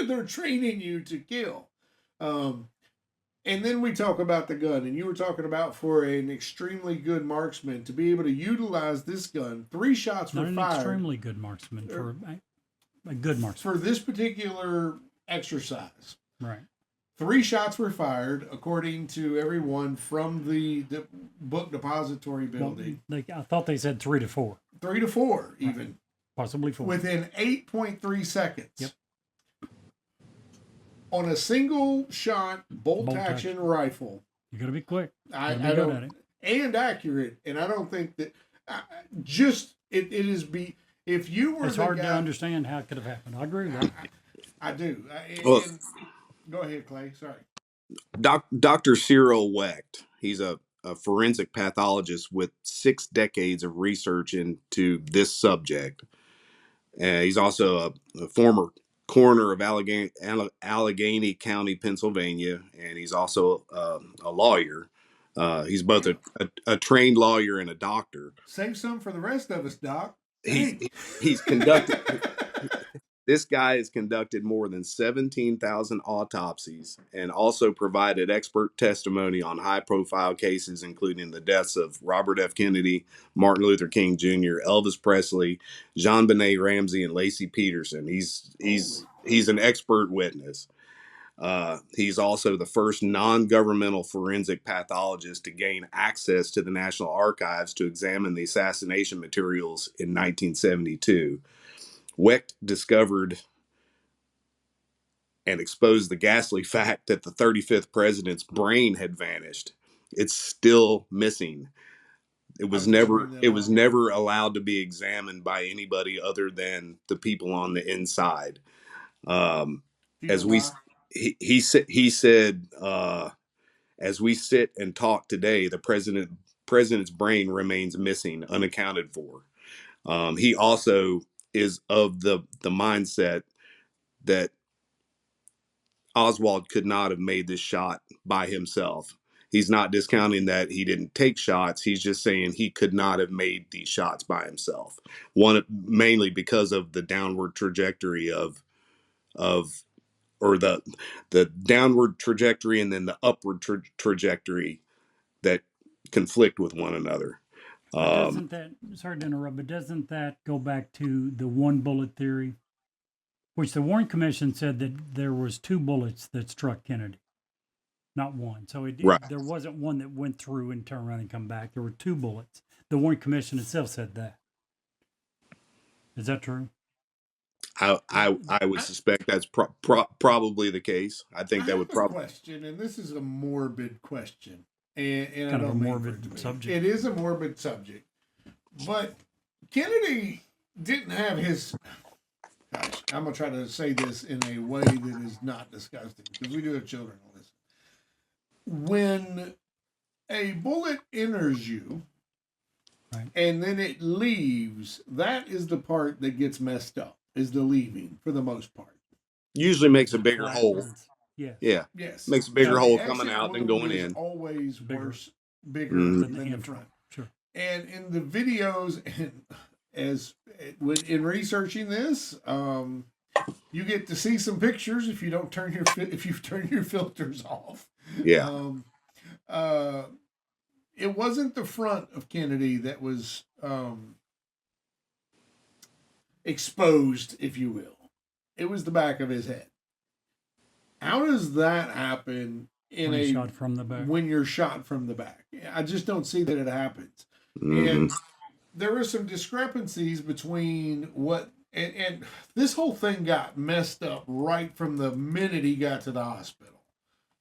They're training you to kill. And then we talk about the gun, and you were talking about for an extremely good marksman to be able to utilize this gun, 3 shots were fired. Not an extremely good marksman, for a good marksman. For this particular exercise. Right. 3 shots were fired, according to everyone from the book depository building. Well, I thought they said 3 to 4. 3 to 4, even. Right. Possibly 4. Within 8.3 seconds. Yep. On a single shot bolt action rifle. You got to be quick. I don't, at it. And accurate. And I don't think that it is if you were it's hard to understand how it could have happened. I agree with that. I do. Go ahead, Clay. Sorry. Dr. Cyril Wecht. He's a forensic pathologist with 6 decades of research into this subject. He's also a former coroner of Allegheny County, Pennsylvania, and he's also a lawyer. He's both a trained lawyer and a doctor. Save some for the rest of us, Doc. He's conducted. This guy has conducted more than 17,000 autopsies and also provided expert testimony on high-profile cases, including the deaths of Robert F. Kennedy, Martin Luther King Jr., Elvis Presley, JonBenet Ramsey, and Lacey Peterson. He's an expert witness. He's also the first non-governmental forensic pathologist to gain access to the National Archives to examine the assassination materials in 1972. Wecht discovered and exposed the ghastly fact that the 35th president's brain had vanished. It's still missing. It I was was going to never bring that it up. was never allowed to be examined by anybody other than the people on the inside. Do you know As we why? he said as we sit and talk today, the president's brain remains missing, unaccounted for. He also is of the mindset that Oswald could not have made this shot by himself. He's not discounting that he didn't take shots. He's just saying he could not have made these shots by himself. One mainly because of the downward trajectory of or the downward trajectory and then the upward trajectory that conflict with one another. But doesn't that, sorry to interrupt, but doesn't that go back to the one bullet theory, which the Warren Commission said that there was two bullets that struck Kennedy, not one. So Right. there wasn't one that went through and turned around and come back. There were two bullets. The Warren Commission itself said that. Is that true? I would suspect that's probably the case. I think I that have would a probably. question, and this is a morbid question, and I Kind of a don't mean for morbid it to be. subject. It is a morbid subject, but Kennedy didn't have his. Gosh, I'm gonna try to say this in a way that is not disgusting because we do have children on this. When a bullet enters you, Right. and then it leaves, that is the part that gets messed up. Is the leaving for the most part. Usually makes a bigger hole. Flatlands. Yeah. Yeah. Yes. Makes a bigger Now, hole the coming exit out than wound going is in. always Bigger. bigger Mhm. than the entry. front. Sure. And in the videos, and in researching this, you get to see some pictures if you don't turn your filters off. Yeah. It wasn't the front of Kennedy that was exposed, if you will. It was the back of his head. How does that happen When shot from the back. when you're shot from the back? I just don't see that it happens. Mhm. And there were some discrepancies between and this whole thing got messed up right from the minute he got to the hospital.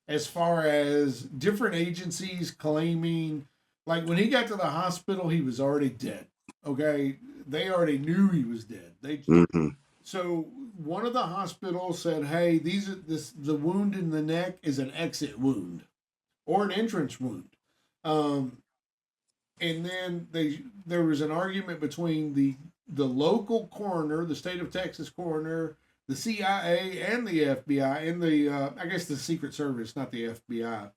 As far as different agencies claiming, like when he got to the hospital, he was already dead. Okay, they already knew he was dead. Mhm. So one of the hospitals said, "Hey, the wound in the neck is an exit wound or an entrance wound." And then there was an argument between the local coroner, the state of Texas coroner, the CIA, and the FBI, and I guess the Secret Service, not the FBI,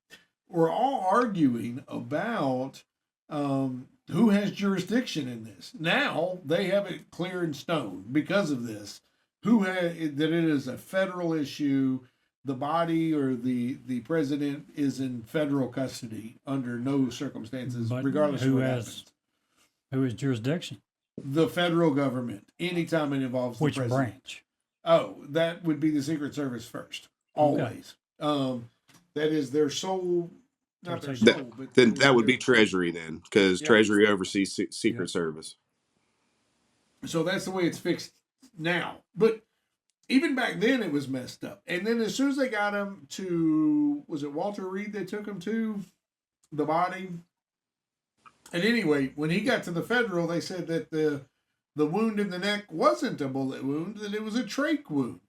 were all arguing about who has jurisdiction in this. Now they have it clear in stone because of this. That it is a federal issue. The body or the president is in federal custody under no circumstances, But regardless of who what has happens. who has jurisdiction? The federal government, anytime it involves Which the president. branch? Oh, that would be the Secret Service first, always. That is their sole, not their That- sole, but Then that would be Treasury then, because Yeah. Treasury oversees Secret Yeah. Service. So that's the way it's fixed now. But even back then, it was messed up. And then as soon as they got him to, was it Walter Reed they took him to, the body? And anyway, when he got to the federal, they said that the wound in the neck wasn't a bullet wound, that it was a trach wound.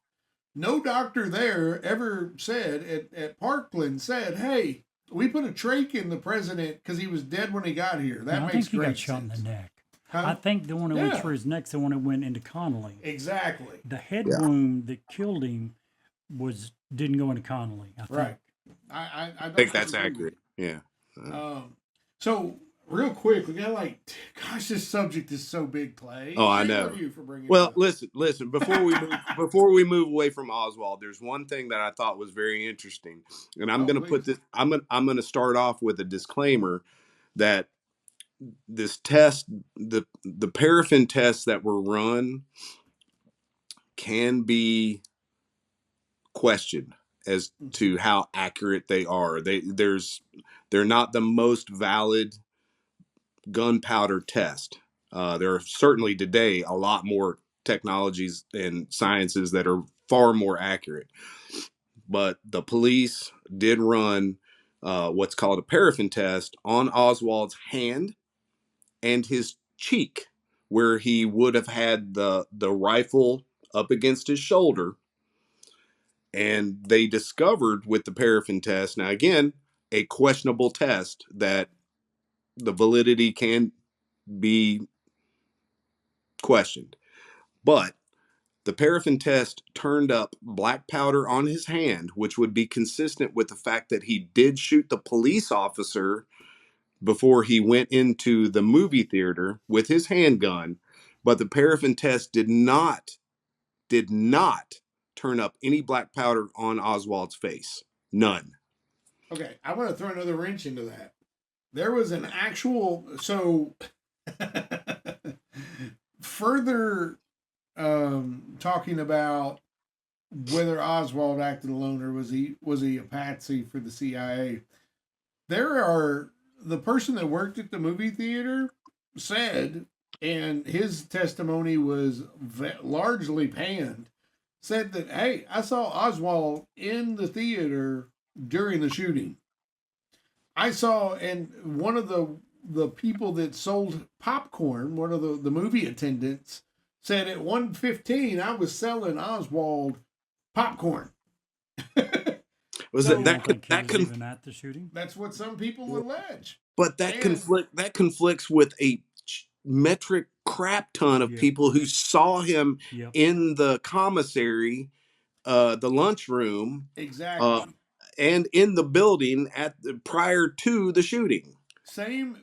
No doctor there ever said, at Parkland said, "Hey, we put a trach in the president because he was dead when he got here." That No, I makes think he great got shot in sense. the neck. Huh? I think the one that went Yeah. through his neck's the one that went into Connolly. Exactly. The head Yeah. wound that killed him didn't go into Connolly. I think. Right. I I think that's disagree with accurate. Yeah. you. So real quick, we got gosh, this subject is so big, Clay. Oh, I Shame know. on you for bringing Well, it up. listen. Before we move away from Oswald, there's one thing that I thought was very interesting, and I'm Oh, going to please. put this. I'm going to start off with a disclaimer that this test, the paraffin tests that were run, can be questioned as to how accurate they are. They're not the most valid gunpowder test. There are certainly today a lot more technologies and sciences that are far more accurate. But the police did run what's called a paraffin test on Oswald's hand and his cheek, where he would have had the rifle up against his shoulder. And they discovered with the paraffin test, now again, a questionable test that the validity can be questioned. But the paraffin test turned up black powder on his hand, which would be consistent with the fact that he did shoot the police officer before he went into the movie theater with his handgun. But the paraffin test did not turn up any black powder on Oswald's face. None. Okay, I want to throw another wrench into that. There was an actual further talking about whether Oswald acted alone or was he a patsy for the CIA. The person that worked at the movie theater said, and his testimony was largely panned, said that, hey, I saw Oswald in the theater during the shooting. I saw, and one of the people that sold popcorn, one of the movie attendants, said at 1:15 I was selling Oswald popcorn. Was So- it That that even at the shooting? That's what some people allege. but that conflicts with a metric crap ton of Yeah. people who saw him Yep. in the commissary, the lunchroom, Exactly. and in the building prior to the shooting.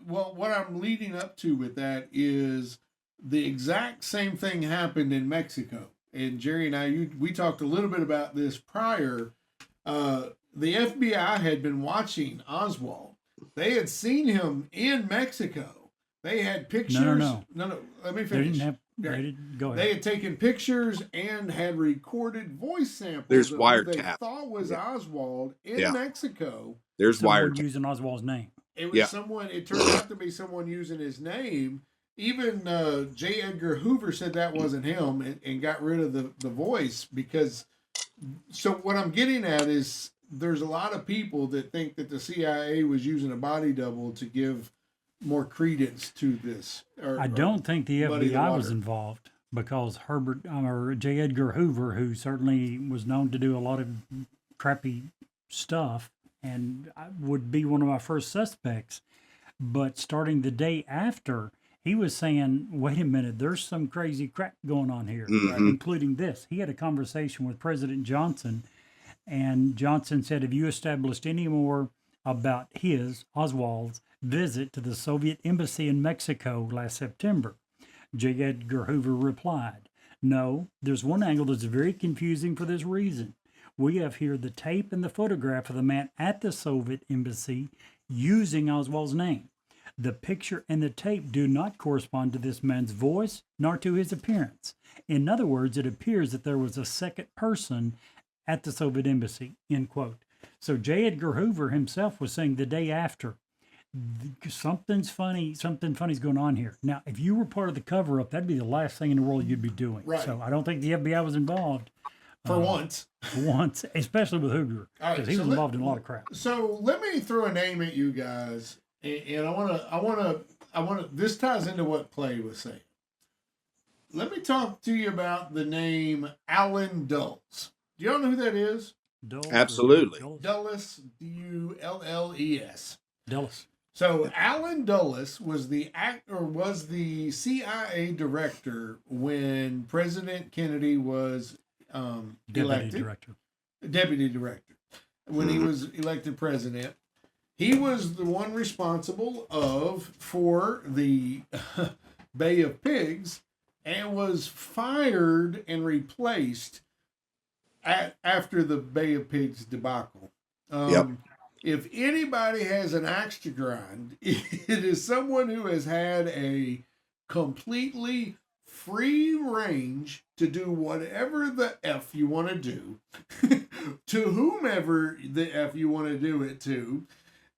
Well, what I'm leading up to with that is the exact same thing happened in Mexico. And Jerry and I, we talked a little bit about this prior. The FBI had been watching Oswald. They had seen him in Mexico. They had pictures. No. Let me They finish. didn't have. They didn't, go ahead. They had taken pictures and had recorded voice samples There's of who they wiretap. thought was Oswald in Yeah. Mexico. There's Someone wiretap. using Oswald's name. It was Yeah. someone. It turned out to be someone using his name. Even J. Edgar Hoover said that wasn't him and got rid of the voice because. So what I'm getting at is there's a lot of people that think that the CIA was using a body double to give more credence to this. I don't think the muddy the FBI was water. involved because J. Edgar Hoover, who certainly was known to do a lot of crappy stuff and would be one of my first suspects, but starting the day after, he was saying, wait a minute, there's some crazy crap going on here, Mhm. including this. He had a conversation with President Johnson, and Johnson said, have you established any more about Oswald's visit to the Soviet embassy in Mexico last September? J. Edgar Hoover replied, no, there's one angle that's very confusing for this reason. We have here the tape and the photograph of the man at the Soviet embassy using Oswald's name. The picture and the tape do not correspond to this man's voice nor to his appearance. In other words, it appears that there was a second person at the Soviet embassy, end quote. So J. Edgar Hoover himself was saying the day after, something's funny's going on here. Now, if you were part of the cover-up, that'd be the last thing in the world you'd be doing. Right. So I don't think the FBI was involved. For once. Once, especially with Hoover, All right, because he so was involved in a lot of crap. So let me throw a name at you guys, and I want to. This ties into what Clay was saying. Let me talk to you about the name Alan Dulles. Do y'all know who that is? Absolutely. Dulles, Dulles. Dulles. So Alan Dulles was the CIA director when President Kennedy was elected. Deputy director. When he was elected president, he was the one responsible for the Bay of Pigs and was fired and replaced after the Bay of Pigs debacle. Yep. If anybody has an axe to grind, it is someone who has had a completely free range to do whatever the F you want to do, to whomever the F you want to do it to,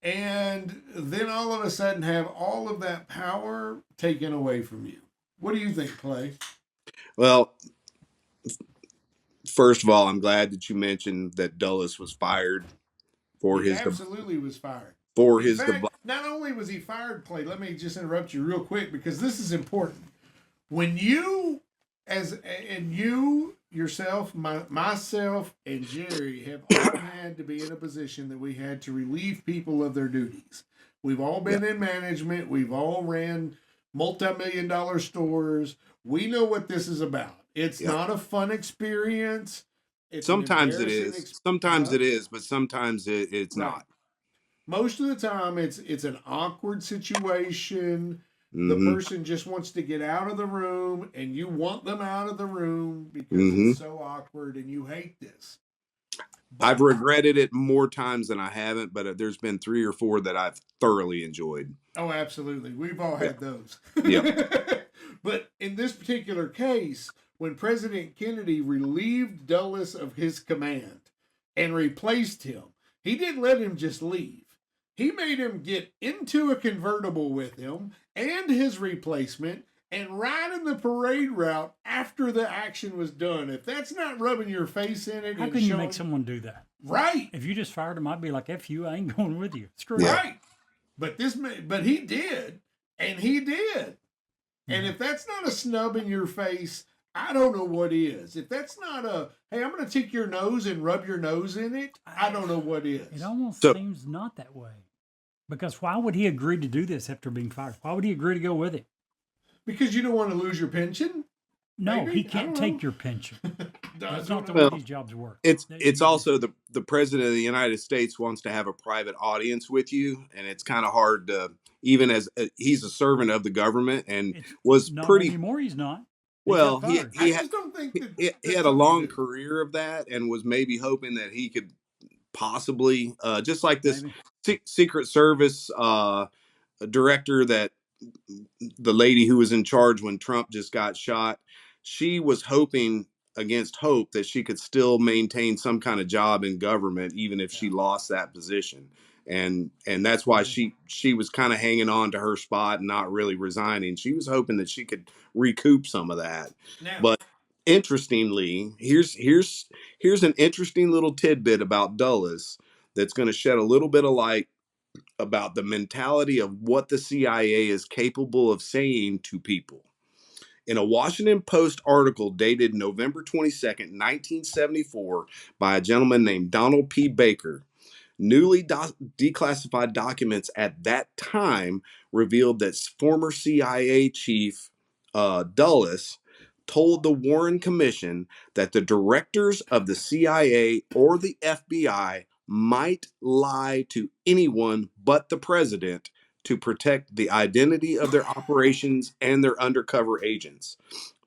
and then all of a sudden have all of that power taken away from you. What do you think, Clay? Well, First of all, I'm glad that you mentioned that Dulles was fired for He his absolutely was fired. for In his fact, debauchery. not only was he fired, Clay, let me just interrupt you real quick because this is important. When you, and you yourself, myself, and Jerry have all had to be in a position that we had to relieve people of their duties. We've all been in management. We've all ran multi-million-dollar stores. We know what this is about. It's not a fun experience. It's an Sometimes it embarrassing is. Sometimes it is, but sometimes it's right. not. Most of the time, it's an awkward situation. The Mm-hmm. person just wants to get out of the room, and you want them out of the room because Mm-hmm. it's so awkward, and you hate this. I've regretted it more times than I haven't, but there's been 3 or 4 that I've thoroughly enjoyed. Oh, absolutely. We've all had those. Yeah. But in this particular case, when President Kennedy relieved Dulles of his command and replaced him, he didn't let him just leave. He made him get into a convertible with him and his replacement and ride in the parade route after the action was done. If that's not rubbing your face in it, How and can you showing, make someone do that? right? If you just fired him, I'd be like, "F you, I ain't going with you." Screw Yeah. it. Right. But he did, and he did. And if that's not a snub in your face, I don't know what is. If that's not a, hey, I'm going to take your nose and rub your nose in it, I don't know what is. It almost So- seems not that way. Because why would he agree to do this after being fired? Why would he agree to go with it? Because you don't want to lose your pension? No, Maybe? he I can't don't take know. your pension. That's I not the don't way know. these jobs work. It's also the president of the United States wants to have a private audience with you, and it's kind of hard to, even as he's a servant of the government and It's was not pretty anymore. He's not. well. got fired. I just don't think that He that's had a something long that- career of that, and was maybe hoping that he could possibly, just like this Maybe. Secret Service director that the lady who was in charge when Trump just got shot, she was hoping against hope that she could still maintain some kind of job in government even if she lost that position. And that's why she was kind of hanging on to her spot and not really resigning. She was hoping that she could recoup some of that. Now, But interestingly, here's an interesting little tidbit about Dulles that's going to shed a little bit of light about the mentality of what the CIA is capable of saying to people. In a Washington Post article dated November 22nd, 1974, by a gentleman named Donald P. Baker, newly declassified documents at that time revealed that former CIA chief Dulles told the Warren Commission that the directors of the CIA or the FBI might lie to anyone but the president to protect the identity of their operations and their undercover agents.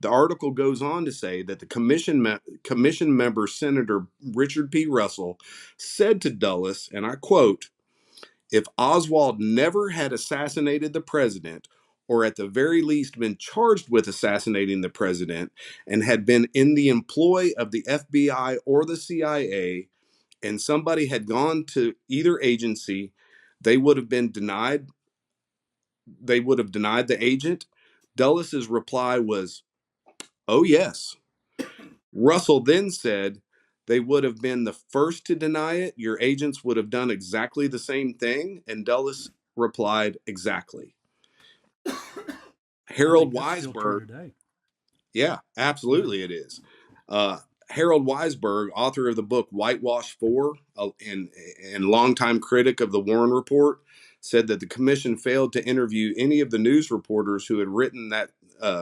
The article goes on to say that the commission member, Senator Richard P. Russell, said to Dulles, and I quote, "If Oswald never had assassinated the president, or at the very least been charged with assassinating the president, and had been in the employ of the FBI or the CIA, and somebody had gone to either agency, they would have denied the agent." Dulles' reply was, "Oh, yes." Russell then said, "They would have been the first to deny it. Your agents would have done exactly the same thing." And Dulles replied, "Exactly." I Harold think that's still true Weisberg. today. Yeah, absolutely it is. Harold Weisberg, author of the book Whitewash 4 and longtime critic of the Warren Report, said that the commission failed to interview any of the news reporters who had written that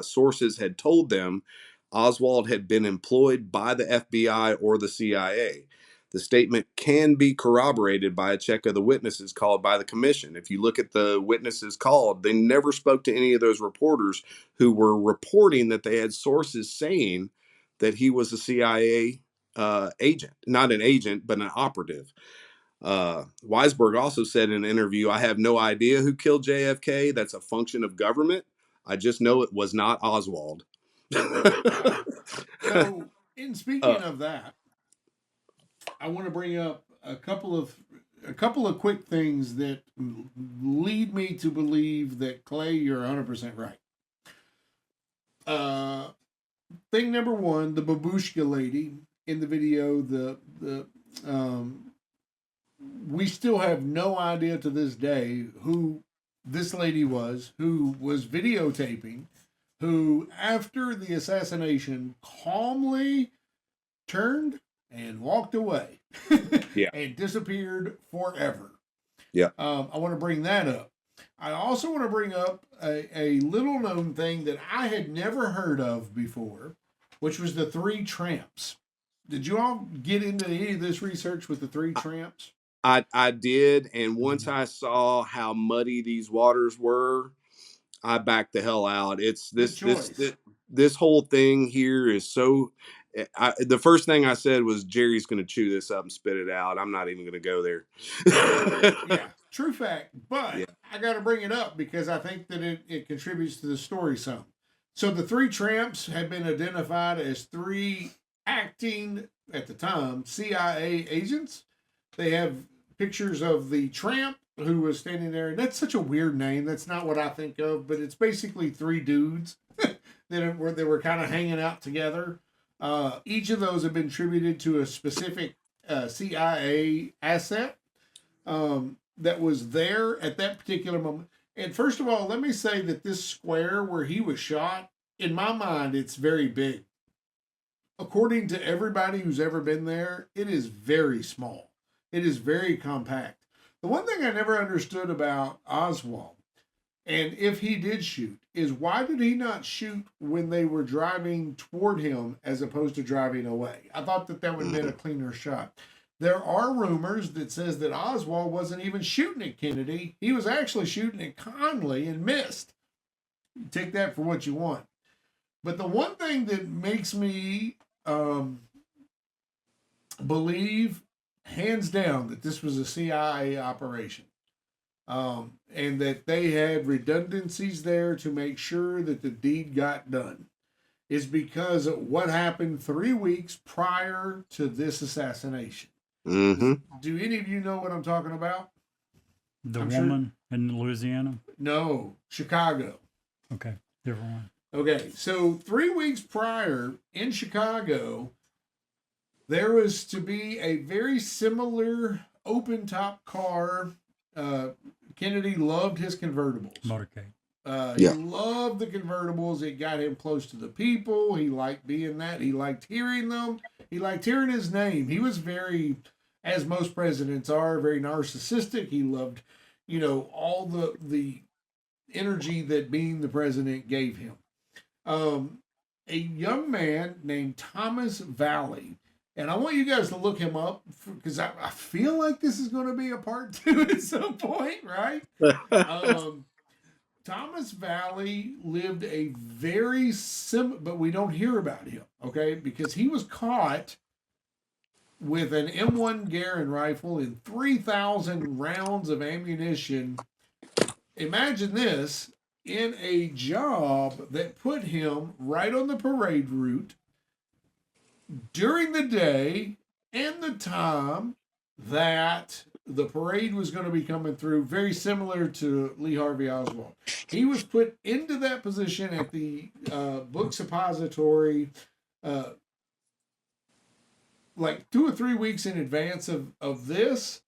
sources had told them Oswald had been employed by the FBI or the CIA. The statement can be corroborated by a check of the witnesses called by the commission. If you look at the witnesses called, they never spoke to any of those reporters who were reporting that they had sources saying that he was a CIA agent, not an agent, but an operative. Weisberg also said in an interview, "I have no idea who killed JFK. That's a function of government. I just know it was not Oswald." so in speaking of that, I want to bring up a couple of quick things that lead me to believe that, Clay, you're 100% right. Thing number one, the Babushka Lady in the video, we still have no idea to this day who this lady was, who was videotaping, who, after the assassination, calmly turned and walked away Yeah. and disappeared forever. Yeah. I want to bring that up. I also want to bring up a little known thing that I had never heard of before, which was the Three Tramps. Did you all get into any of this research with the Three Tramps? I did, and once I saw how muddy these waters were, I backed the hell out. It's Good this choice. this whole thing here is so. The first thing I said was Jerry's going to chew this up and spit it out. I'm not even going to go there. Yeah, true fact. But Yeah. I got to bring it up because I think that it contributes to the story some. So the Three Tramps have been identified as three acting, at the time, CIA agents. They have pictures of the tramp who was standing there. And that's such a weird name. That's not what I think of, but it's basically three dudes that were kind of hanging out together. Each of those have been attributed to a specific CIA asset that was there at that particular moment. And first of all, let me say that this square where he was shot, in my mind, it's very big. According to everybody who's ever been there, it is very small. It is very compact. The one thing I never understood about Oswald, and if he did shoot, is why did he not shoot when they were driving toward him as opposed to driving away? I thought that would have been a cleaner shot. There are rumors that says that Oswald wasn't even shooting at Kennedy. He was actually shooting at Conley and missed. Take that for what you want. But the one thing that makes me believe, hands down, that this was a CIA operation, and that they had redundancies there to make sure that the deed got done, is because of what happened 3 weeks prior to this assassination. Mm-hmm. Do any of you know what I'm talking about? The I'm woman in Louisiana? No, Chicago. Okay, different one. Okay, so 3 weeks prior in Chicago, there was to be a very similar open top car. Kennedy loved his convertibles. Motorcade. He loved the convertibles. It got him close to the people. He liked being that. He liked hearing them. He liked hearing his name. He was very, as most presidents are, very narcissistic. He loved, all the energy that being the president gave him. A young man named Thomas Valley, and I want you guys to look him up because I feel like this is going to be a part 2 at some point, right? Thomas Valley lived a very but we don't hear about him, okay? Because he was caught with an M1 Garand rifle and 3,000 rounds of ammunition. Imagine this, in a job that put him right on the parade route during the day and the time that the parade was going to be coming through, very similar to Lee Harvey Oswald. He was put into that position at the book suppository like 2 or 3 weeks in advance of this,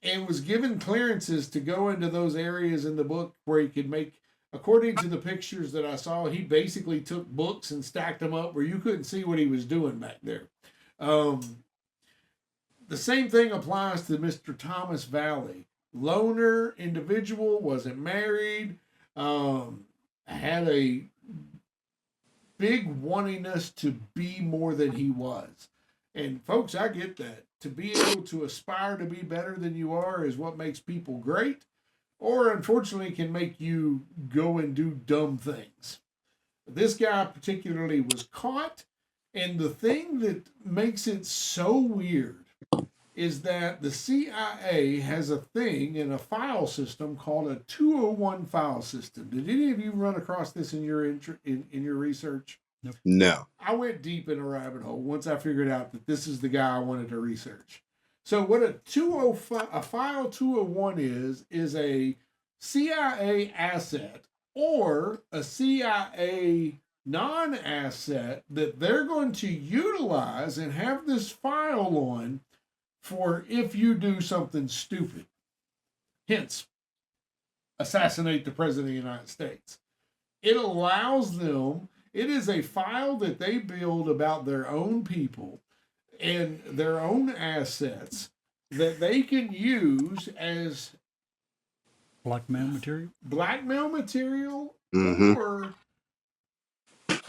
and was given clearances to go into those areas in the book where he could make, according to the pictures that I saw, he basically took books and stacked them up where you couldn't see what he was doing back there. The same thing applies to Mr. Thomas Valley. Loner individual, wasn't married, had a big wantingness to be more than he was. And folks, I get that. To be able to aspire to be better than you are is what makes people great, or unfortunately can make you go and do dumb things. This guy particularly was caught, and the thing that makes it so weird is that the CIA has a thing in a file system called a 201 file system. Did any of you run across this in your in your research? No. I went deep in a rabbit hole once I figured out that this is the guy I wanted to research. So what a file 201 is a CIA asset or a CIA non-asset that they're going to utilize and have this file on for if you do something stupid. Hence, assassinate the President of the United States. It allows them, it is a file that they build about their own people and their own assets that they can use as Blackmail material? blackmail material, Mm-hmm. or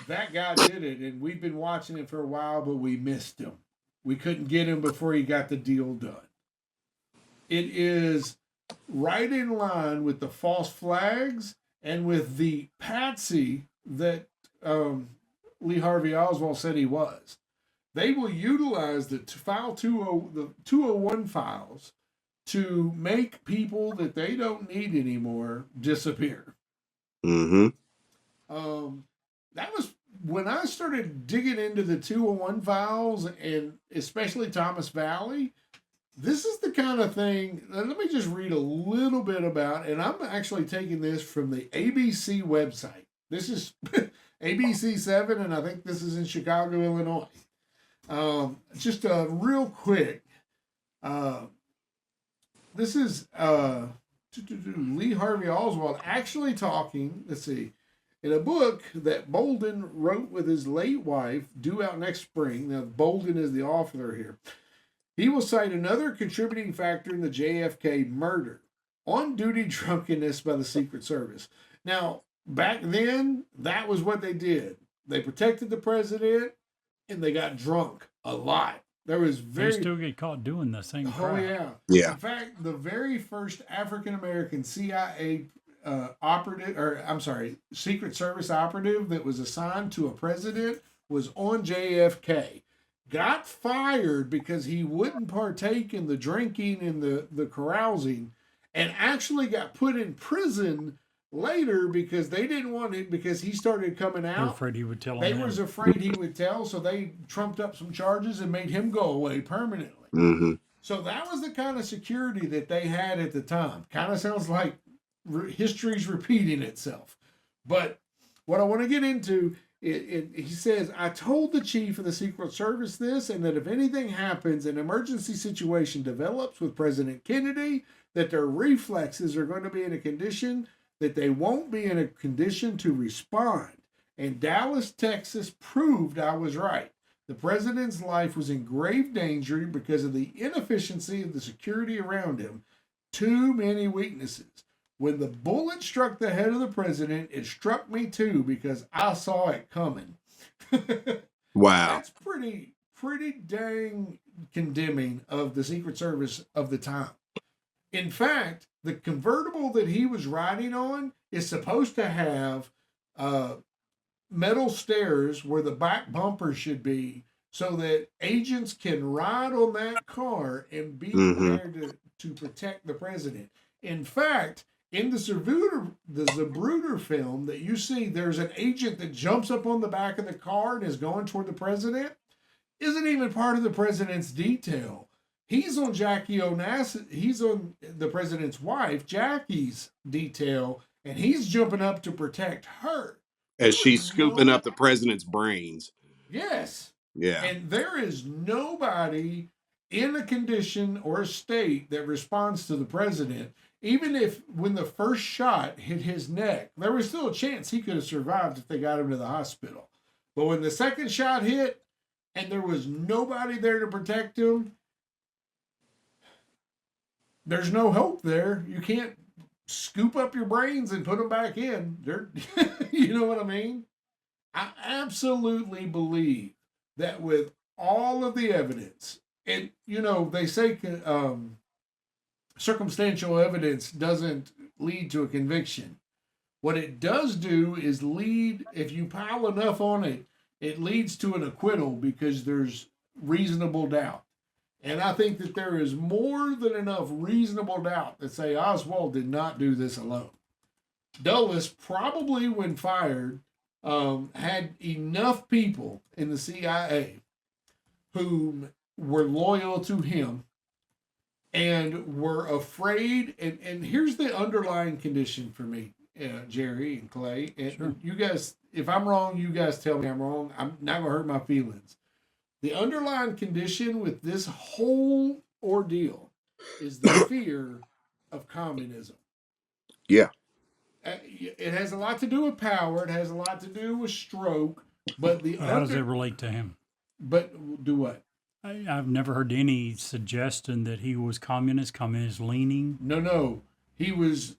that guy did it and we've been watching it for a while, but we missed him. We couldn't get him before he got the deal done. It is right in line with the false flags and with the patsy that Lee Harvey Oswald said he was. They will utilize the file 201 files to make people that they don't need anymore disappear. Mm-hmm. That was when I started digging into the 201 files, and especially Thomas Valley. This is the kind of thing, let me just read a little bit about, and I'm actually taking this from the ABC website. This is ABC 7, and I think this is in Chicago, Illinois. Just real quick. This is Lee Harvey Oswald actually talking, let's see, in a book that Bolden wrote with his late wife, due out next spring. Now, Bolden is the author here. He will cite another contributing factor in the JFK murder, on-duty drunkenness by the Secret Service. Now, back then, that was what they did. They protected the president, and they got drunk a lot. There was They still get caught doing the same crap. Oh, yeah. Yeah. In fact, the very first African-American CIA Secret Service operative that was assigned to a president was on JFK. Got fired because he wouldn't partake in the drinking and the carousing, and actually got put in prison later because they didn't want it, because he started coming They were out. afraid he would tell They them. was afraid he would tell, so they trumped up some charges and made him go away permanently. Mm-hmm. So that was the kind of security that they had at the time. Kind of sounds like history's repeating itself. But what I want to get into, he says, I told the chief of the Secret Service this, and that if anything happens, an emergency situation develops with President Kennedy, that their reflexes are going to be in a condition that they won't be in a condition to respond. And Dallas, Texas proved I was right. The president's life was in grave danger because of the inefficiency of the security around him. Too many weaknesses. When the bullet struck the head of the president, it struck me too because I saw it coming. Wow. That's pretty dang condemning of the Secret Service of the time. In fact, the convertible that he was riding on is supposed to have metal stairs where the back bumper should be, so that agents can ride on that car and be prepared to protect the president. In fact, in the Zapruder film that you see, there's an agent that jumps up on the back of the car and is going toward the president. Isn't even part of the president's detail. He's on Jackie Onassis. He's on the president's wife, Jackie's detail, and he's jumping up to protect her. As she's scooping up the president's brains. Yes. Yeah. And there is nobody in a condition or a state that responds to the president. Even if when the first shot hit his neck, there was still a chance he could have survived if they got him to the hospital. But when the second shot hit and there was nobody there to protect him, there's no hope there. You can't scoop up your brains and put them back in. You know what I mean? I absolutely believe that with all of the evidence, and they say circumstantial evidence doesn't lead to a conviction. What it does do is lead, if you pile enough on it, it leads to an acquittal because there's reasonable doubt. And I think that there is more than enough reasonable doubt that say Oswald did not do this alone. Dulles probably, when fired, had enough people in the CIA who were loyal to him and were afraid. And here's the underlying condition for me. Jerry and Clay, and Sure. you guys, if I'm wrong, you guys tell me I'm wrong. I'm not gonna hurt my feelings. The underlying condition with this whole ordeal is the fear of communism. Yeah. It has a lot to do with power. It has a lot to do with stroke. But How does it relate to him? But do what? I've never heard any suggestion that he was communist leaning. No. He was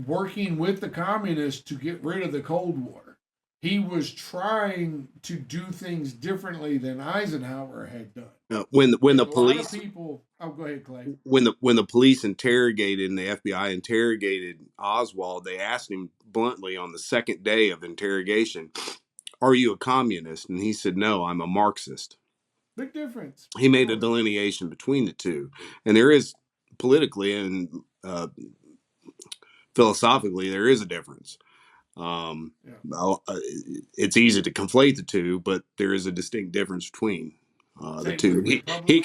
working with the communists to get rid of the Cold War. He was trying to do things differently than Eisenhower had done. When the A lot of police people. Oh, go ahead, Clay. when the police interrogated and the FBI interrogated Oswald, they asked him bluntly on the second day of interrogation, "Are you a communist?" And he said, "No, I'm a Marxist." Big difference. He made a delineation between the two, and there is politically and philosophically there is a difference. It's easy to conflate the two, but there is a distinct difference between the two. He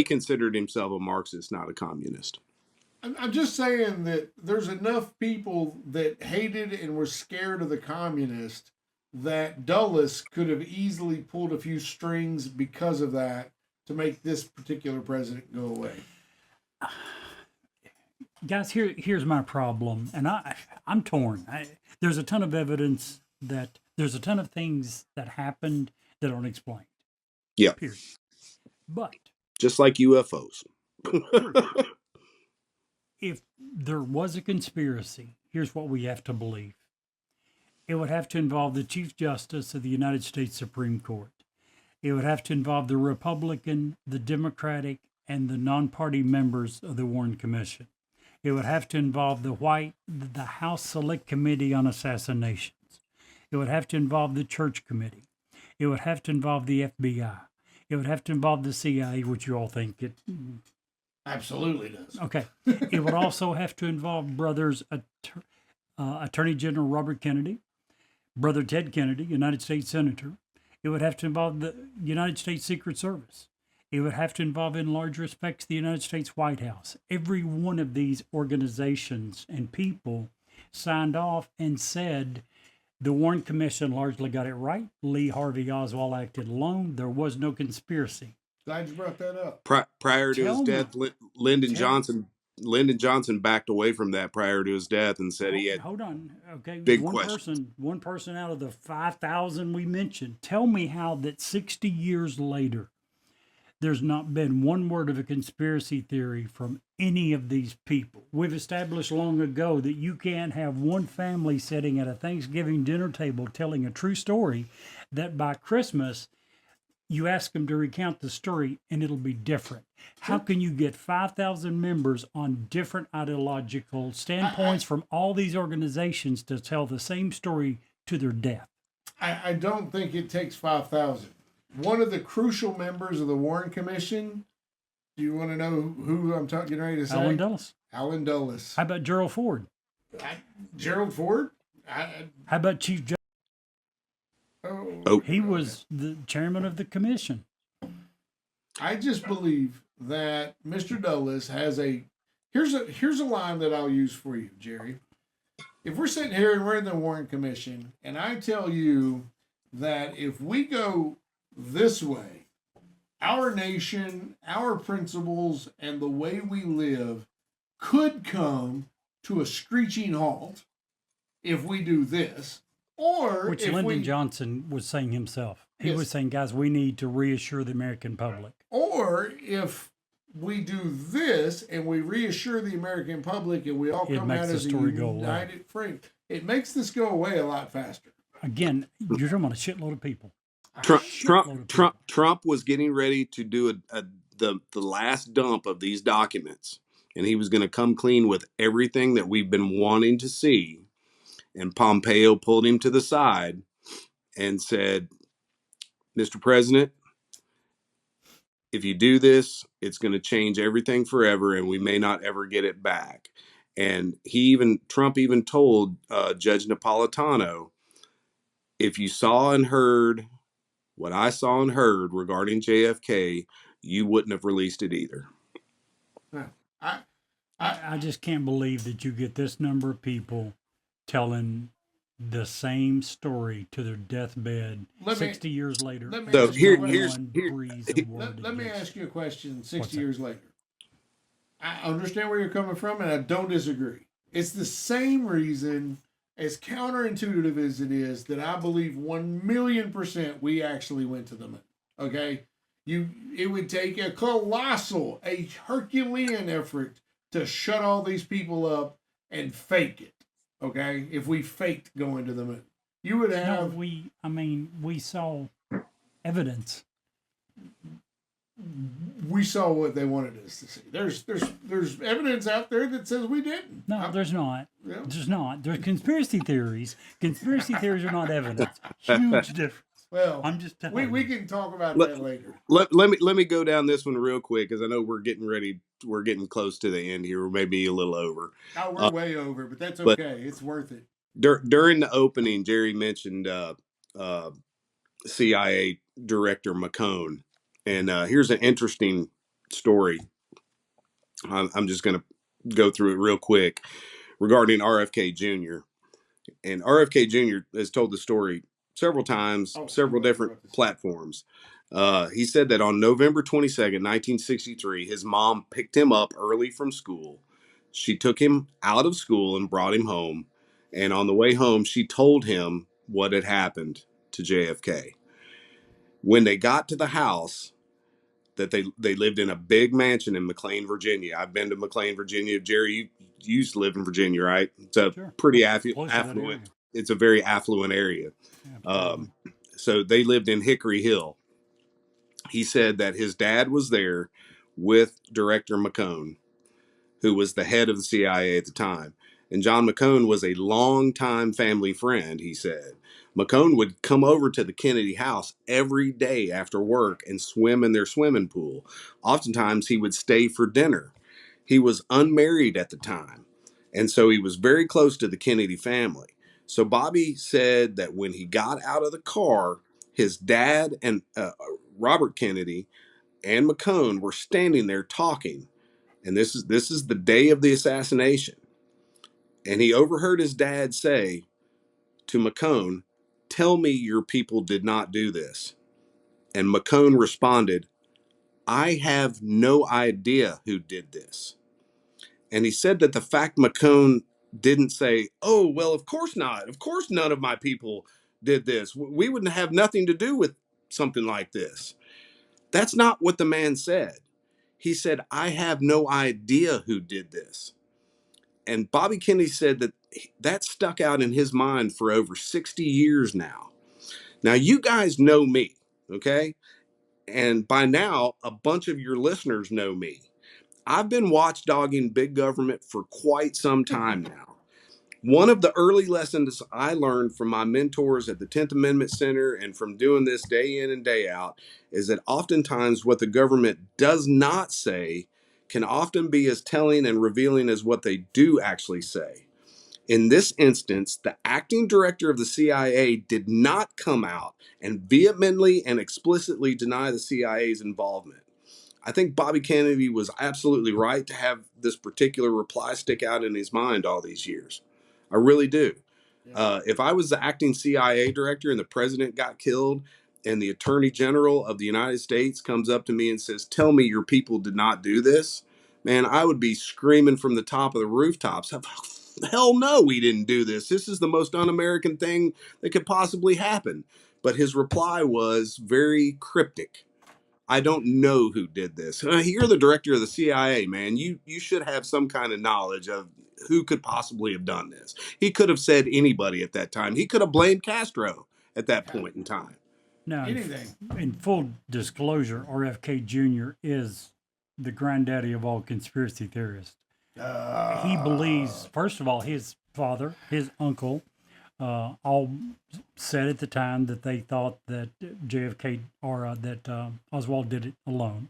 considered himself a Marxist, not a communist. I'm just saying that there's enough people that hated and were scared of the communists that Dulles could have easily pulled a few strings because of that to make this particular president go away. Guys, here's my problem, and I'm torn. There's a ton of evidence that there's a ton of things that happened that aren't explained. Yeah. Period. But just like UFOs. If there was a conspiracy, here's what we have to believe. It would have to involve the Chief Justice of the United States Supreme Court. It would have to involve the Republican, the Democratic, and the non-party members of the Warren Commission. It would have to involve the House Select Committee on Assassinations. It would have to involve the Church Committee. It would have to involve the FBI. It would have to involve the CIA, which you all think it absolutely does. Okay. It would also have to involve brothers Attorney General Robert Kennedy, brother Ted Kennedy, United States Senator. It would have to involve the United States Secret Service. It would have to involve, in large respects, the United States White House. Every one of these organizations and people signed off and said the Warren Commission largely got it right. Lee Harvey Oswald acted alone. There was no conspiracy. Glad you brought that up. Prior to his death, Lyndon Johnson backed away from that prior to his death and said he had. Hold on, okay. Big question. One person out of the 5,000 we mentioned. Tell me how that 60 years later, there's not been one word of a conspiracy theory from any of these people. We've established long ago that you can't have one family sitting at a Thanksgiving dinner table telling a true story that by Christmas you ask them to recount the story and it'll be different. How can you get 5,000 members on different ideological standpoints from all these organizations to tell the same story to their death? I don't think it takes 5,000. One of the crucial members of the Warren Commission, do you want to know who I'm getting ready to say? Alan Dulles. Alan Dulles. How about Gerald Ford? Gerald Ford? How about Chief Justice? He was the chairman of the commission. I just believe that Mr. Dulles has here's a line that I'll use for you, Jerry. If we're sitting here and we're in the Warren Commission, and I tell you that if we go this way, our nation, our principles, and the way we live could come to a screeching halt if we do this. Or which Lyndon Johnson was saying himself. He was saying, guys, we need to reassure the American public. Or if we do this and we reassure the American public and we all come out as a united front, it makes this go away a lot faster. Again, you're talking about a shitload of people. Trump was getting ready to do the last dump of these documents, and he was going to come clean with everything that we've been wanting to see. And Pompeo pulled him to the side and said, "Mr. President, if you do this, it's going to change everything forever, and we may not ever get it back." And Trump even told Judge Napolitano, "If you saw and heard what I saw and heard regarding JFK, you wouldn't have released it either." I just can't believe that you get this number of people telling the same story to their deathbed Let me 60 years later. let me So ask you a No here's question. one here. breathes a word Let me against. ask you a question. What's 60 that? years later, I understand where you're coming from, and I don't disagree. It's the same reason, as counterintuitive as it is, that I believe 1,000,000% we actually went to the moon. Okay, it would take a colossal, a Herculean effort to shut all these people up and fake it. Okay, if we faked going to the moon, you would No, have. we saw evidence. We saw what they wanted us to see. There's evidence out there that says we didn't. No, there's not. Yeah. There's not. There's conspiracy theories. Conspiracy theories are not evidence. Huge difference. Well, I'm just telling we you. can talk about Let, that later. let me go down this one real quick because I know we're getting ready. We're getting close to the end here, or maybe a little over. Oh, we're Uh, way over, but that's but okay. It's worth it. during the opening, Jerry mentioned uh, CIA Director McCone, and here's an interesting story. I'm just going to go through it real quick regarding RFK Jr. And RFK Jr. has told the story several times, Oh, several different platforms. He said that on November 22nd, 1963, his mom picked him up early from school. She took him out of school and brought him home. And on the way home, she told him what had happened to JFK. When they got to the house, that they lived in a big mansion in McLean, Virginia. I've been to McLean, Virginia. Jerry, you used to live in Virginia, right? It's a Sure. pretty Close to that affluent. area. It's a very affluent area. Absolutely. So they lived in Hickory Hill. He said that his dad was there with Director McCone, who was the head of the CIA at the time. And John McCone was a longtime family friend, he said. McCone would come over to the Kennedy house every day after work and swim in their swimming pool. Oftentimes, he would stay for dinner. He was unmarried at the time, and so he was very close to the Kennedy family. So Bobby said that when he got out of the car, his dad and Robert Kennedy and McCone were standing there talking, and this is the day of the assassination. And he overheard his dad say to McCone, "Tell me your people did not do this." And McCone responded, "I have no idea who did this." And he said that the fact McCone didn't say, "Oh, well, of course not. Of course none of my people did this. We wouldn't have nothing to do with something like this." That's not what the man said. He said, "I have no idea who did this." And Bobby Kennedy said that stuck out in his mind for over 60 years now. Now, you guys know me, okay? And by now, a bunch of your listeners know me. I've been watchdogging big government for quite some time now. One of the early lessons I learned from my mentors at the 10th Amendment Center and from doing this day in and day out is that oftentimes what the government does not say can often be as telling and revealing as what they do actually say. In this instance, the acting director of the CIA did not come out and vehemently and explicitly deny the CIA's involvement. I think Bobby Kennedy was absolutely right to have this particular reply stick out in his mind all these years. I really do. If I was the acting CIA director and the president got killed and the attorney general of the United States comes up to me and says, "Tell me your people did not do this," man, I would be screaming from the top of the rooftops, "Hell no, we didn't do this. This is the most un-American thing that could possibly happen." But his reply was very cryptic. "I don't know who did this." You're the director of the CIA, man. You should have some kind of knowledge of who could possibly have done this. He could have said anybody at that time. He could have blamed Castro at that point in time. Now, Anything. in full disclosure, RFK Jr. is the granddaddy of all conspiracy theorists. He believes, first of all, his father, his uncle, all said at the time that they thought that JFK or that Oswald did it alone.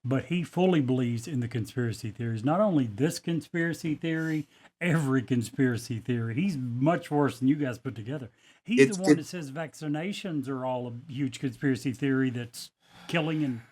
But he fully believes in the conspiracy theories. Not only this conspiracy theory, every conspiracy theory. He's much worse than you guys put together. He's It's the one it, that says vaccinations are all a huge conspiracy theory that's killing and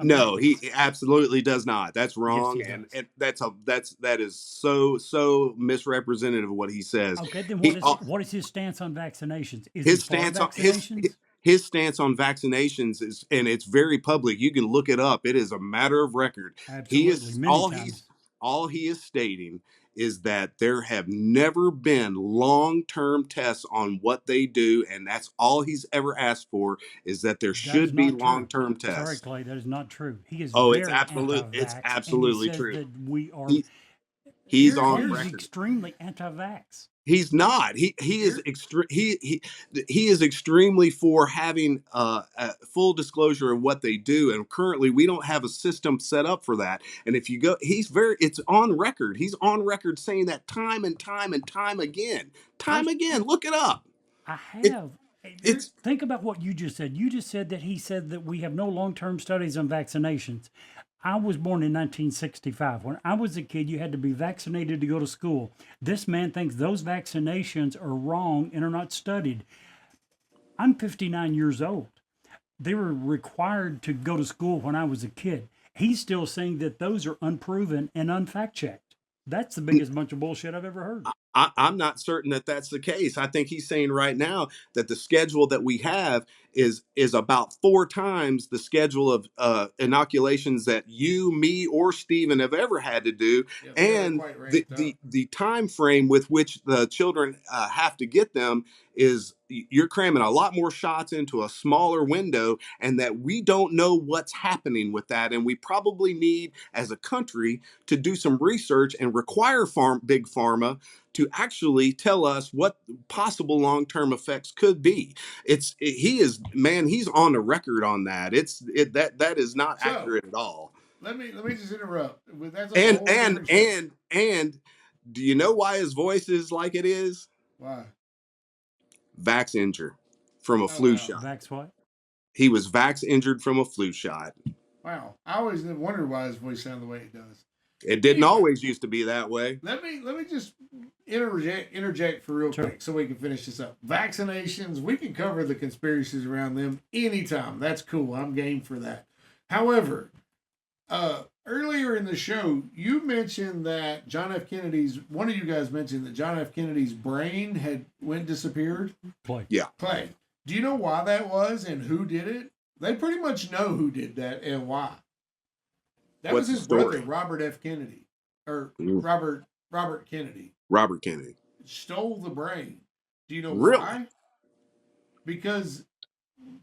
No, he absolutely does not. That's Yes, wrong, he does. and that is so misrepresentative of what he says. Okay, then He what is his stance on vaccinations? Is he his for stance on vaccinations? his stance on vaccinations is, and it's very public. You can look it up. It is a matter of record. He Absolutely, is many times. all he is stating is that there have never been long-term tests on what they do, and that's all he's ever asked for, is that there That is should be not true. long-term Sorry, tests. Clay, that is not true. He is Oh, very it's anti-vax, and he absolutely says true. that we are. He he's on Clay's record. extremely anti-vax. He's not. He is he is extremely for having full disclosure of what they do, and currently we don't have a system set up for that. And if you go, it's on record. He's on record saying that time and time and time again, time again. Look it up. I It, have. it's Think about what you just said. You just said that he said that we have no long-term studies on vaccinations. I was born in 1965. When I was a kid, you had to be vaccinated to go to school. This man thinks those vaccinations are wrong and are not studied. I'm 59 years old. They were required to go to school when I was a kid. He's still saying that those are unproven and unfact checked. That's the biggest bunch of bullshit I've ever heard. I'm not certain that that's the case. I think he's saying right now that the schedule that we have is about 4 times the schedule of inoculations that you, me, or Steven have ever had to do, Yeah, and the time frame with which the children have to get them is you're cramming a lot more shots into a smaller window, and that we don't know what's happening with that, and we probably need, as a country, to do some research and require big pharma to actually tell us what possible long-term effects could be. He's on the record on that. That is not accurate at all. Let me just interrupt. That's a And whole and different show. and do you know why his voice is like it is? Why? Vax injured from a Oh, flu wow. shot. Vax what? He was vax injured from a flu shot. Wow. I always wondered why his voice sounded the way it does. It didn't Anyway. always used to be that way. Let me just interject for real Sure. quick so we can finish this up. Vaccinations, we can cover the conspiracies around them anytime. That's cool. I'm game for that. However, earlier in the show, you mentioned that one of you guys mentioned that John F. Kennedy's brain had disappeared. Clay. Yeah. Clay, do you know why that was and who did it? They pretty much know who did that and why. That What's was his the story? brother, Robert F. Kennedy, or Mm. Robert Kennedy. Robert Kennedy. Stole the brain. Do you know Really? why? Because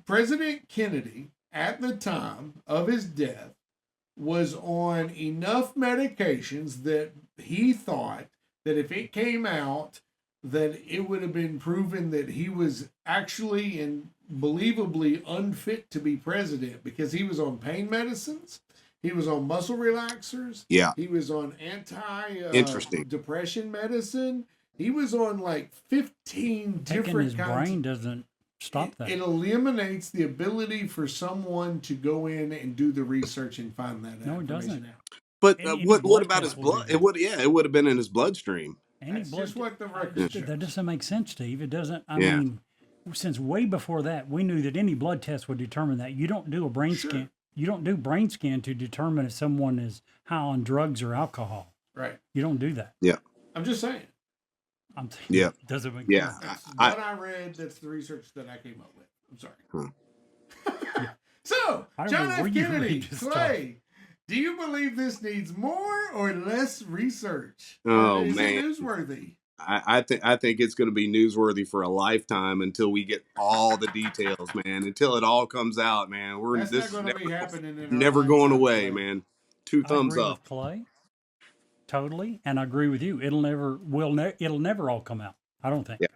President Kennedy, at the time of his death, was on enough medications that he thought that if it came out, that it would have been proven that he was actually and believably unfit to be president, because he was on pain medicines. He was on muscle relaxers. Yeah. He was on Interesting. depression medicine. He was on like 15 Taking different his kinds. brain doesn't stop that. It eliminates the ability for someone to go in and do the research and find that No, it information doesn't. out. But Any what blood about his test will do blood? that. It would have been in his bloodstream. Any That's blood just what the record that shows. doesn't make sense, Steve. It doesn't. I Yeah. mean, since way before that, we knew that any blood test would determine that. You don't do a brain Sure. scan. You don't do brain scan to determine if someone is high on drugs or alcohol. Right. You don't do that. Yeah. I'm just saying. I'm thinking, Yeah. it doesn't make Yeah. sense. That's I- what I read. That's the research that I came up with. I'm sorry. Huh. So, I don't John know F. where you Kennedy, read this stuff. Clay, do you believe this needs more or less research? Oh, Or is man. it newsworthy? I think it's going to be newsworthy for a lifetime until we get all the details, man. Until it all comes out, man. That's This not is going to be happening in our never going lifetime, away, Clay. man. 2 I thumbs agree up. with Clay. Totally, and I agree with you. It'll never all come out. I don't think. Yeah.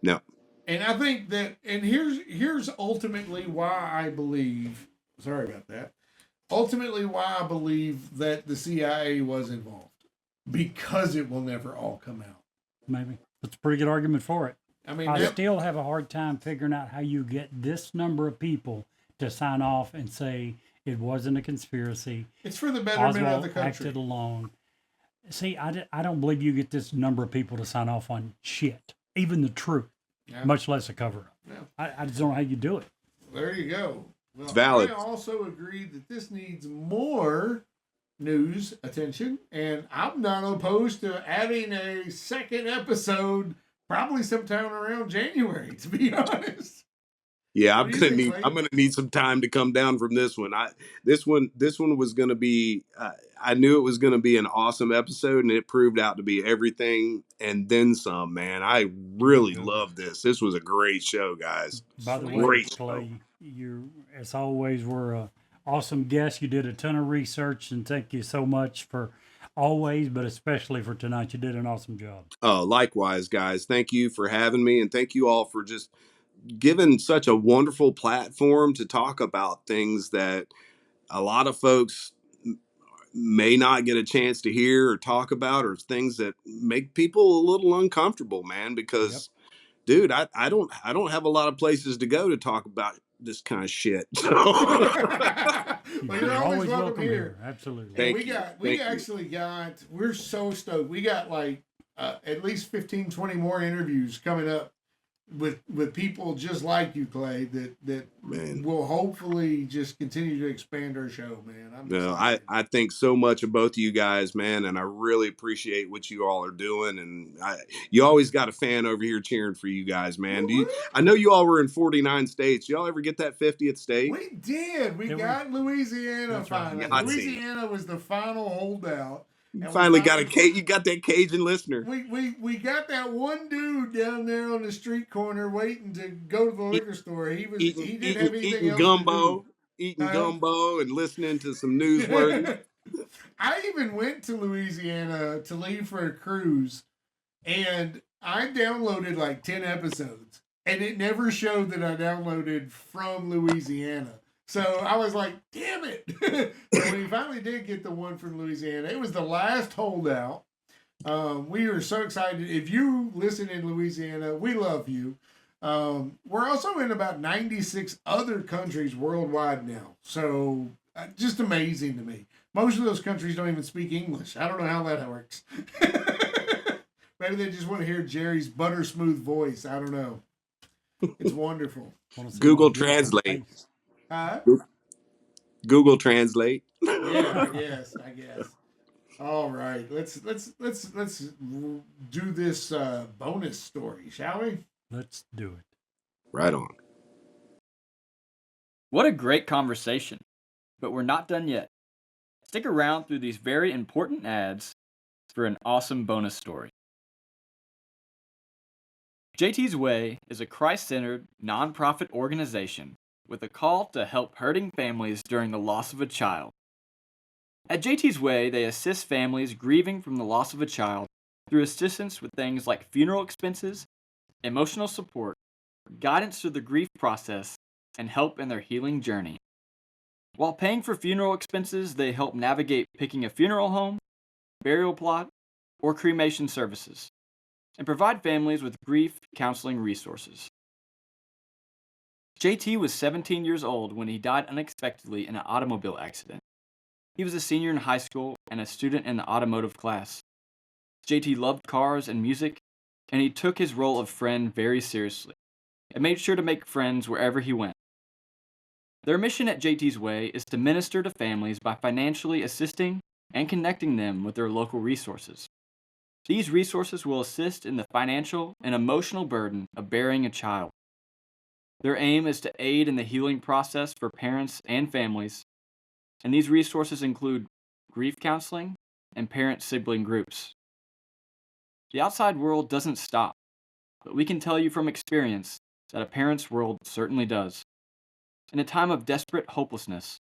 No. And I think that, and here's ultimately why I believe. Sorry about that. Ultimately, why I believe that the CIA was involved, because it will never all come out. Maybe that's a pretty good argument for it. I mean, I still have a hard time figuring out how you get this number of people to sign off and say it wasn't a conspiracy. it's for the betterment of Oswald the country. acted alone. See, I don't believe you get this number of people to sign off on shit, even the truth, Yeah. much less a cover up. Yeah. I just don't know how you do it. There you go. It's Well, I valid. also agree that this needs more news attention, and I'm not opposed to adding a second episode probably sometime around January, to be honest. Yeah, What do you think, Clay? I'm gonna need some time to come down from this one. This one was gonna be. I knew it was gonna be an awesome episode, and it proved out to be everything and then some. Man, I really Yeah. love this. This was a great show, guys. By the Sweet. way, Great show. Clay, you, as always, were a awesome guest. You did a ton of research, and thank you so much for always, but especially for tonight. You did an awesome job. Likewise, guys. Thank you for having me, and thank you all for just giving such a wonderful platform to talk about things that a lot of folks may not get a chance to hear or talk about, or things that make people a little uncomfortable, man, because dude, I don't have a lot of places to go to talk about this kind of shit. So Well, you're always welcome here. Absolutely. And Thank you. we Thank you. actually got, we're so stoked. We got like at least 15, 20 more interviews coming up with people just like you, Clay, that Man. will hopefully just continue to expand our show, man. I'm No, excited. I think so much of both of you guys, man, and I really appreciate what you all are doing. And you always got a fan over here cheering for you guys, man. I know you all were in 49 states. Y'all ever get that 50th state? We did. We Did we? got Louisiana That's right. finally. Got to. Louisiana was the final holdout. You And we finally got finally- you got that Cajun listener. We got that one dude down there on the street corner waiting to go to the liquor store. He didn't have anything Eating else gumbo, to do. gumbo, and listening to some newsworthy. I even went to Louisiana to leave for a cruise, and I downloaded like 10 episodes, and it never showed that I downloaded from Louisiana. So I was like, damn it. But we finally did get the one from Louisiana. It was the last holdout. We were so excited. If you listen in Louisiana, we love you. We're also in about 96 other countries worldwide now. So just amazing to me. Most of those countries don't even speak English. I don't know how that works. Maybe they just want to hear Jerry's butter smooth voice. I don't know. It's wonderful. Google Translate. Google Translate. Yeah, yes, I guess. All right, let's do this bonus story, shall we? Let's do it. Right on. What a great conversation. But we're not done yet. Stick around through these very important ads for an awesome bonus story. JT's Way is a Christ-centered, nonprofit organization with a call to help hurting families during the loss of a child. At JT's Way, they assist families grieving from the loss of a child through assistance with things like funeral expenses, emotional support, guidance through the grief process, and help in their healing journey. While paying for funeral expenses, they help navigate picking a funeral home, burial plot, or cremation services, and provide families with grief counseling resources. JT was 17 years old when he died unexpectedly in an automobile accident. He was a senior in high school and a student in the automotive class. JT loved cars and music, and he took his role of friend very seriously and made sure to make friends wherever he went. Their mission at JT's Way is to minister to families by financially assisting and connecting them with their local resources. These resources will assist in the financial and emotional burden of burying a child. Their aim is to aid in the healing process for parents and families, and these resources include grief counseling and parent-sibling groups. The outside world doesn't stop, but we can tell you from experience that a parent's world certainly does. In a time of desperate hopelessness,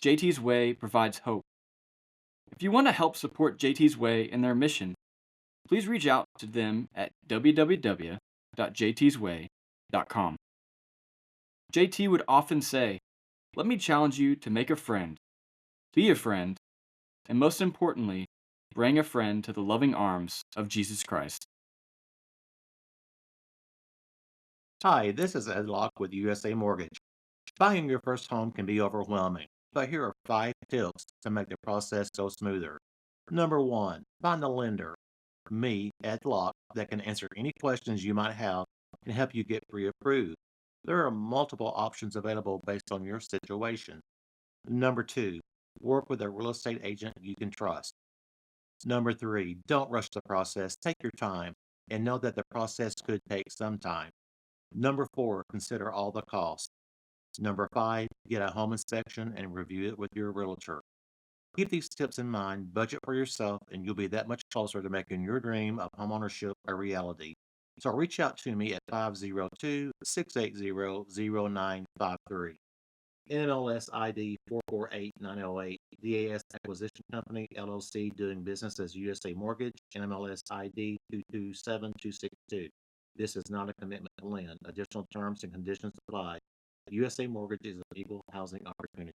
JT's Way provides hope. If you want to help support JT's Way in their mission, please reach out to them at www.jtsway.com. JT would often say, "Let me challenge you to make a friend, be a friend, and most importantly, bring a friend to the loving arms of Jesus Christ." Hi, this is Ed Locke with USA Mortgage. Buying your first home can be overwhelming, but here are 5 tips to make the process go smoother. Number 1, find a lender, me, Ed Locke, that can answer any questions you might have and help you get pre-approved. There are multiple options available based on your situation. Number 2, work with a real estate agent you can trust. Number 3, don't rush the process. Take your time and know that the process could take some time. Number 4, consider all the costs. Number 5, get a home inspection and review it with your realtor. Keep these tips in mind, budget for yourself, and you'll be that much closer to making your dream of homeownership a reality. So reach out to me at 502-680-0953. NMLS ID 448908, DAS Acquisition Company, LLC, doing business as USA Mortgage, NMLS ID 227262. This is not a commitment to lend. Additional terms and conditions apply. USA Mortgage is an equal housing opportunity.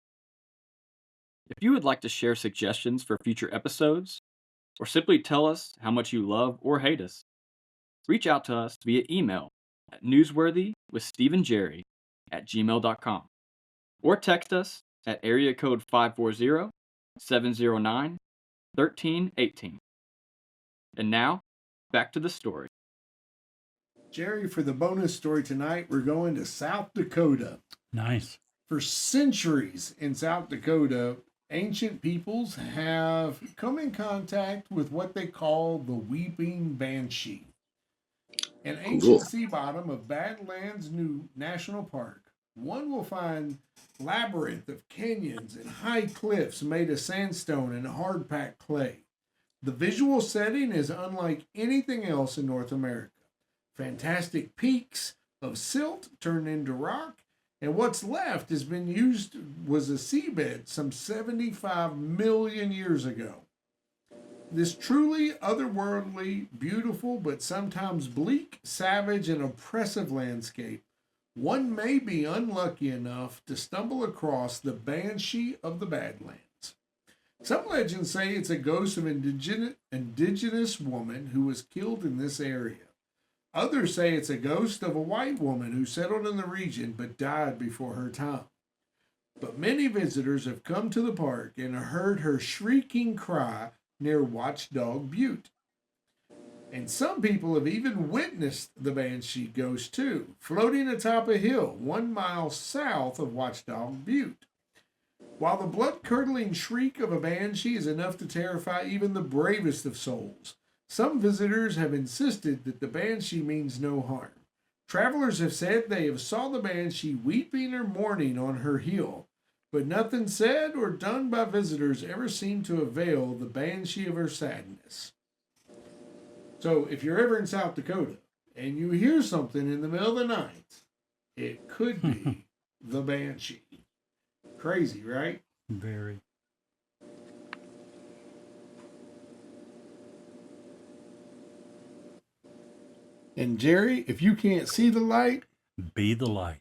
If you would like to share suggestions for future episodes, or simply tell us how much you love or hate us, reach out to us via email at newsworthywithsteveandjerry@gmail.com or text us at area code 540-709-1318. And now, back to the story. Jerry, for the bonus story tonight, we're going to South Dakota. Nice. For centuries in South Dakota, ancient peoples have come in contact with what they call the weeping banshee. An ancient sea bottom of Badlands National Park, one will find labyrinth of canyons and high cliffs made of sandstone and hard-packed clay. The visual setting is unlike anything else in North America. Fantastic peaks of silt turned into rock, and what's left has been used was a seabed some 75 million years ago. This truly otherworldly, beautiful, but sometimes bleak, savage, and oppressive landscape, one may be unlucky enough to stumble across the Banshee of the Badlands. Some legends say it's a ghost of an indigenous woman who was killed in this area. Others say it's a ghost of a white woman who settled in the region but died before her time. But many visitors have come to the park and heard her shrieking cry near Watchdog Butte. And some people have even witnessed the Banshee ghost too, floating atop a hill 1 mile south of Watchdog Butte. While the blood-curdling shriek of a banshee is enough to terrify even the bravest of souls, some visitors have insisted that the banshee means no harm. Travelers have said they have saw the banshee weeping or mourning on her hill, but nothing said or done by visitors ever seemed to avail the banshee of her sadness. So if you're ever in South Dakota and you hear something in the middle of the night, it could be the banshee. Crazy, right? Very. And Jerry, if you can't see the light, Be the light.